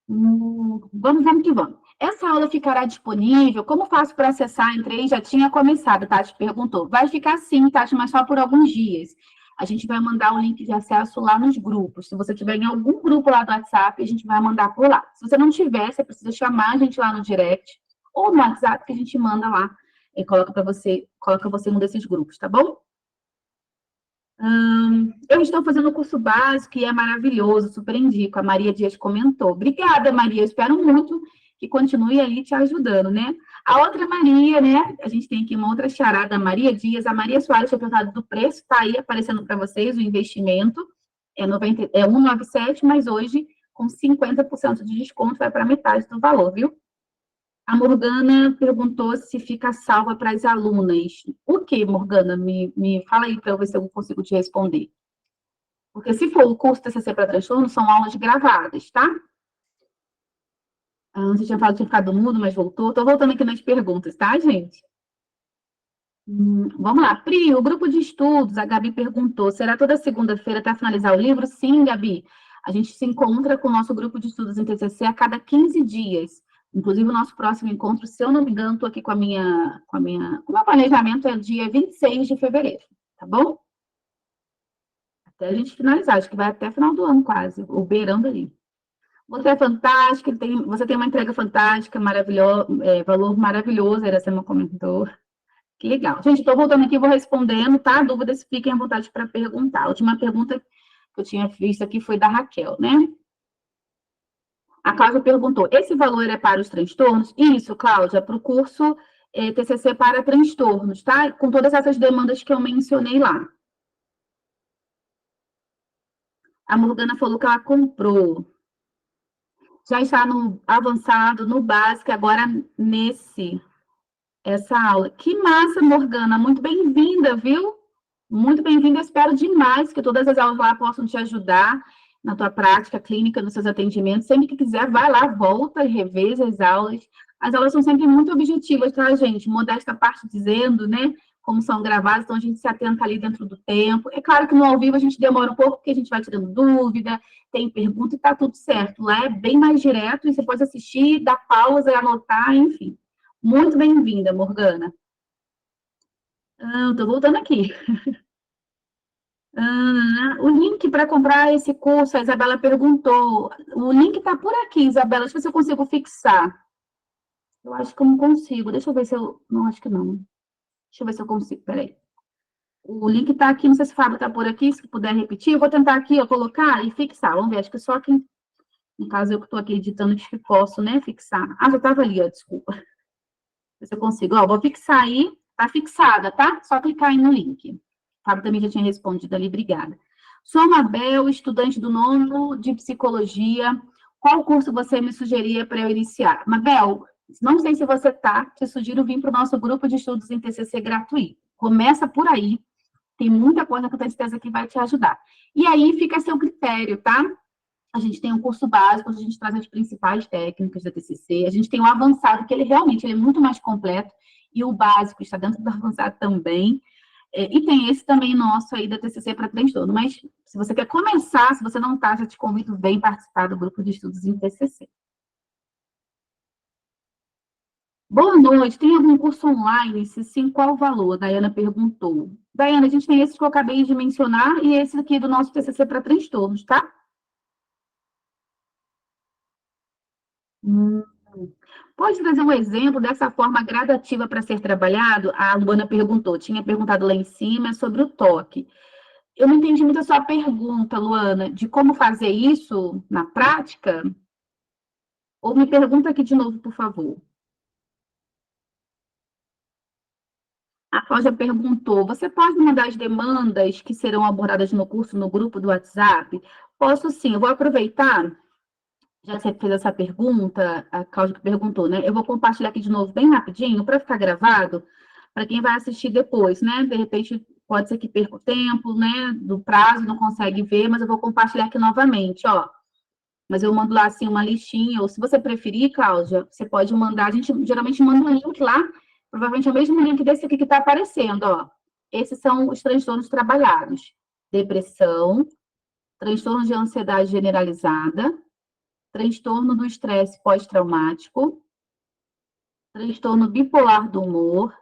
Vamos que vamos. Essa aula ficará disponível. Como faço para acessar? Entrei, já tinha começado, Tati perguntou. Vai ficar sim, Tati, mas só por alguns dias. A gente vai mandar o link de acesso lá nos grupos. Se você tiver em algum grupo lá do WhatsApp, a gente vai mandar por lá. Se você não tiver, você precisa chamar a gente lá no direct ou no WhatsApp que a gente manda lá e coloca você em um desses grupos, tá bom? Eu estou fazendo o curso básico e é maravilhoso, super indico. A Maria Dias comentou. Obrigada, Maria. Espero muito que continue aí te ajudando, né? A outra Maria, né? A gente tem aqui uma outra charada, a Maria Dias. A Maria Soares foi perguntada do preço, está aí aparecendo para vocês o investimento. É 197, mas hoje, com 50% de desconto, vai para metade do valor, viu? A Morgana perguntou se fica salva para as alunas. O que, Morgana? Me fala aí para eu ver se eu consigo te responder. Porque se for o curso TCC para transtorno, são aulas gravadas, tá? Você tinha falado que tinha ficado mudo, mas voltou. Estou voltando aqui nas perguntas, tá, gente? Vamos lá. Pri, o grupo de estudos, a Gabi perguntou, será toda segunda-feira até finalizar o livro? Sim, Gabi. A gente se encontra com o nosso grupo de estudos em TCC a cada 15 dias. Inclusive, o nosso próximo encontro, se eu não me engano, estou aqui com o meu planejamento é dia 26 de fevereiro, tá bom? Até a gente finalizar, acho que vai até final do ano quase, ou beirando ali. Você é fantástica, você tem uma entrega fantástica, maravilhosa, valor maravilhoso, era você comentou. Que legal. Gente, estou voltando aqui, vou respondendo, tá? Dúvidas, fiquem à vontade para perguntar. A última pergunta que eu tinha visto aqui foi da Raquel, né? A Cláudia perguntou, esse valor é para os transtornos? Isso, Cláudia, para o curso TCC para transtornos, tá? Com todas essas demandas que eu mencionei lá. A Morgana falou que ela comprou. Já está no avançado, no básico, agora essa aula. Que massa, Morgana, muito bem-vinda, viu? Muito bem-vinda, espero demais que todas as aulas lá possam te ajudar na tua prática clínica, nos seus atendimentos. Sempre que quiser, vai lá, volta e reveja as aulas. As aulas são sempre muito objetivas, tá, gente? Modesta parte dizendo, né? Como são gravadas, então a gente se atenta ali dentro do tempo. É claro que no ao vivo a gente demora um pouco, porque a gente vai tirando dúvida, tem pergunta e tá tudo certo. Lá é bem mais direto e você pode assistir, dar pausa, anotar, enfim. Muito bem-vinda, Morgana. Estou voltando aqui. O link para comprar esse curso, a Isabela perguntou. O link está por aqui, Isabela. Deixa eu ver se eu consigo fixar. Eu acho que eu não consigo. Deixa eu ver se eu... Não, acho que não. Deixa eu ver se eu consigo. Peraí. O link está aqui. Não sei se o Fábio está por aqui. Se puder repetir, eu vou tentar aqui, eu colocar e fixar. Vamos ver. Acho que só quem No caso, eu que estou aqui editando, que posso, né, fixar. Ah, já estava ali, ó, desculpa. Se eu consigo. Ó, vou fixar aí. Tá fixada, tá? Só clicar aí no link. Fábio também já tinha respondido ali, obrigada. Sou Mabel, estudante do nono de psicologia. Qual curso você me sugeria para eu iniciar? Mabel, não sei se você tá, te sugiro vir para o nosso grupo de estudos em TCC gratuito. Começa por aí. Tem muita coisa que eu tenho certeza que vai te ajudar. E aí fica a seu critério, tá? A gente tem um curso básico, onde a gente traz as principais técnicas da TCC. A gente tem o avançado, que ele realmente ele é muito mais completo. E o básico está dentro do avançado também. E tem esse também nosso aí da TCC para transtorno. Mas se você quer começar, se você não está, já te convido bem participar do grupo de estudos em TCC. Boa noite. Tem algum curso online? Se sim, qual o valor? A Daiana perguntou. Daiana, a gente tem esse que eu acabei de mencionar e esse aqui do nosso TCC para transtornos, tá? Hum. Pode trazer um exemplo dessa forma gradativa para ser trabalhado? A Luana perguntou, tinha perguntado lá em cima sobre o toque. Eu não entendi muito a sua pergunta, Luana, de como fazer isso na prática? Ou me pergunta aqui de novo, por favor. A Cláudia perguntou, você pode mandar as demandas que serão abordadas no curso no grupo do WhatsApp? Posso sim, eu vou aproveitar. Já que você fez essa pergunta, a Cláudia que perguntou, né? Eu vou compartilhar aqui de novo bem rapidinho para ficar gravado, para quem vai assistir depois, né? De repente, pode ser que perca o tempo, né? Do prazo, não consegue ver, mas eu vou compartilhar aqui novamente, ó. Mas eu mando lá, assim, uma listinha, ou se você preferir, Cláudia, você pode mandar, a gente geralmente manda um link lá, provavelmente é o mesmo link desse aqui que está aparecendo, ó. Esses são os transtornos trabalhados. Depressão, transtorno de ansiedade generalizada, transtorno do estresse pós-traumático, transtorno bipolar do humor,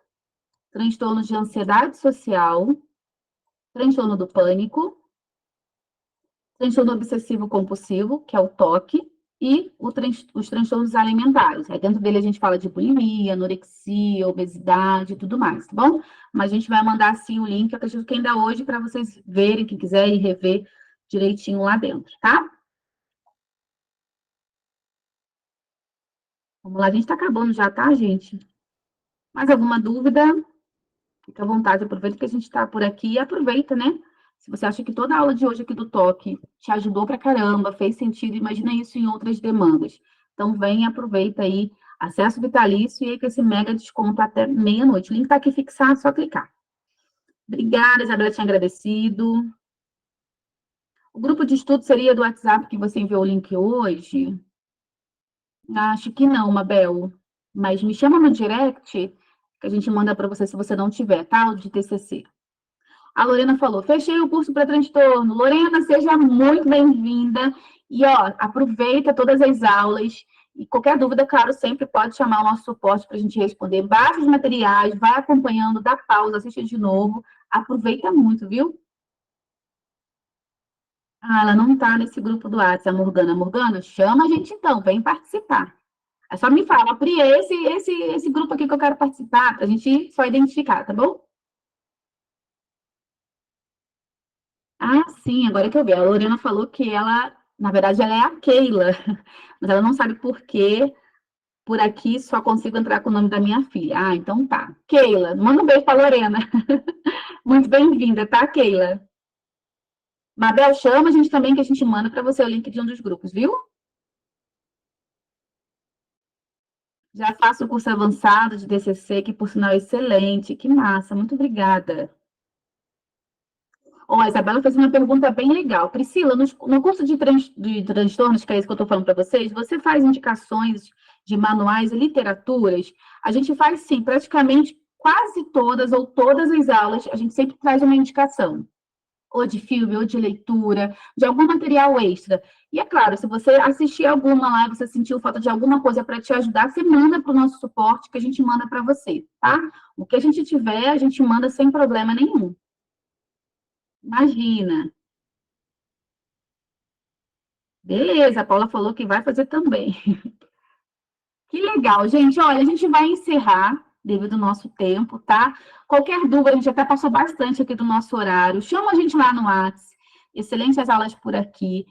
transtorno de ansiedade social, transtorno do pânico, transtorno obsessivo compulsivo, que é o TOC, e os transtornos alimentares. Aí dentro dele a gente fala de bulimia, anorexia, obesidade e tudo mais, tá bom? Mas a gente vai mandar sim o link, eu acredito que ainda hoje, para vocês verem, quem quiser ir rever direitinho lá dentro, tá? Vamos lá, a gente está acabando já, tá, gente? Mais alguma dúvida? Fica à vontade, aproveita que a gente está por aqui e aproveita, né? Se você acha que toda a aula de hoje aqui do Toque te ajudou pra caramba, fez sentido, imagina isso em outras demandas. Então, vem, aproveita aí, acesso vitalício e aí com esse mega desconto até meia-noite. O link está aqui fixado, só clicar. Obrigada, Isabela, tinha agradecido. O grupo de estudo seria do WhatsApp que você enviou o link hoje? Acho que não, Mabel. Mas me chama no direct, que a gente manda para você se você não tiver, tá? O de TCC. A Lorena falou, fechei o curso para transtorno. Lorena, seja muito bem-vinda. E, ó, aproveita todas as aulas. E qualquer dúvida, claro, sempre pode chamar o nosso suporte para a gente responder. Baixa os materiais, vai acompanhando, dá pausa, assiste de novo. Aproveita muito, viu? Ah, ela não está nesse grupo do WhatsApp, a Morgana. Morgana, chama a gente então, vem participar. É só me fala, Pri, esse grupo aqui que eu quero participar, para a gente só identificar, tá bom? Ah, sim, agora que eu vi. A Lorena falou que ela, na verdade, ela é a Keila, mas ela não sabe por que por aqui só consigo entrar com o nome da minha filha. Ah, então tá. Keila, manda um beijo pra Lorena. Muito bem-vinda, tá, Keila? Mabel, chama a gente também que a gente manda para você o link de um dos grupos, viu? Já faço o curso avançado de TCC, que por sinal é excelente. Que massa, muito obrigada. Ó, a Isabela fez uma pergunta bem legal. Priscila, no curso de transtornos, que é isso que eu estou falando para vocês, você faz indicações de manuais e literaturas? A gente faz, sim, praticamente quase todas ou todas as aulas, a gente sempre traz uma indicação, ou de filme, ou de leitura, de algum material extra. E é claro, se você assistir alguma lá, você sentiu falta de alguma coisa para te ajudar, você manda para o nosso suporte, que a gente manda para você, tá? O que a gente tiver, a gente manda sem problema nenhum. Imagina. Beleza, a Paula falou que vai fazer também. Que legal, gente. Olha, a gente vai encerrar devido ao nosso tempo, tá? Qualquer dúvida, a gente até passou bastante aqui do nosso horário. Chama a gente lá no WhatsApp. Excelentes aulas por aqui.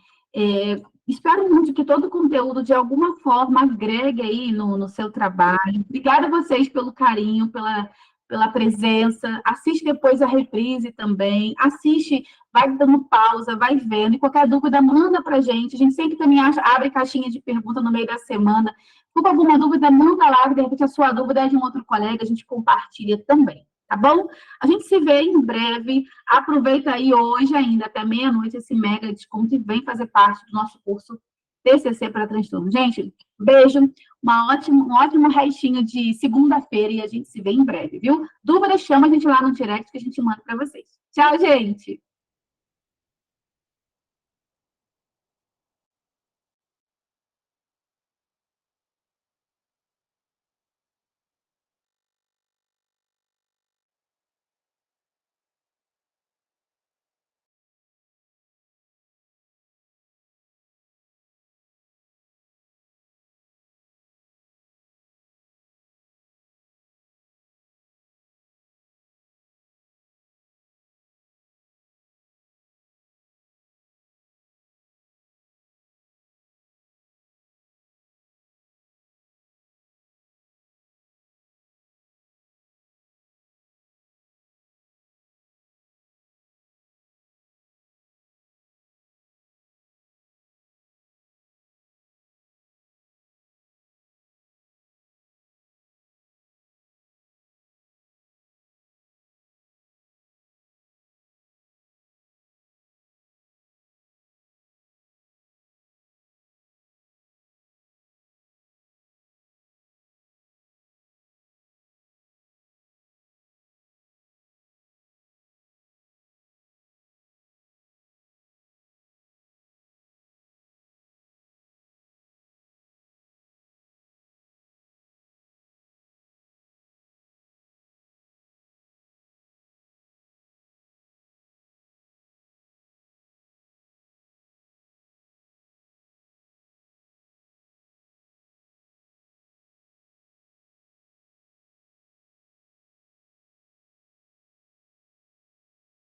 Espero muito que todo o conteúdo, de alguma forma, agregue aí no seu trabalho. Obrigada a vocês pelo carinho, pela presença. Assiste depois a reprise também. Assiste, vai dando pausa, vai vendo. E qualquer dúvida, manda para a gente. A gente sempre também abre caixinha de pergunta no meio da semana. Se for alguma dúvida, manda lá. De repente, a sua dúvida é de um outro colega, a gente compartilha também. Tá bom? A gente se vê em breve. Aproveita aí hoje ainda, até meia-noite, esse mega desconto e vem fazer parte do nosso curso TCC para transtorno. Gente, beijo, um ótimo restinho de segunda-feira e a gente se vê em breve, viu? Dúvida, chama a gente lá no direct que a gente manda para vocês. Tchau, gente!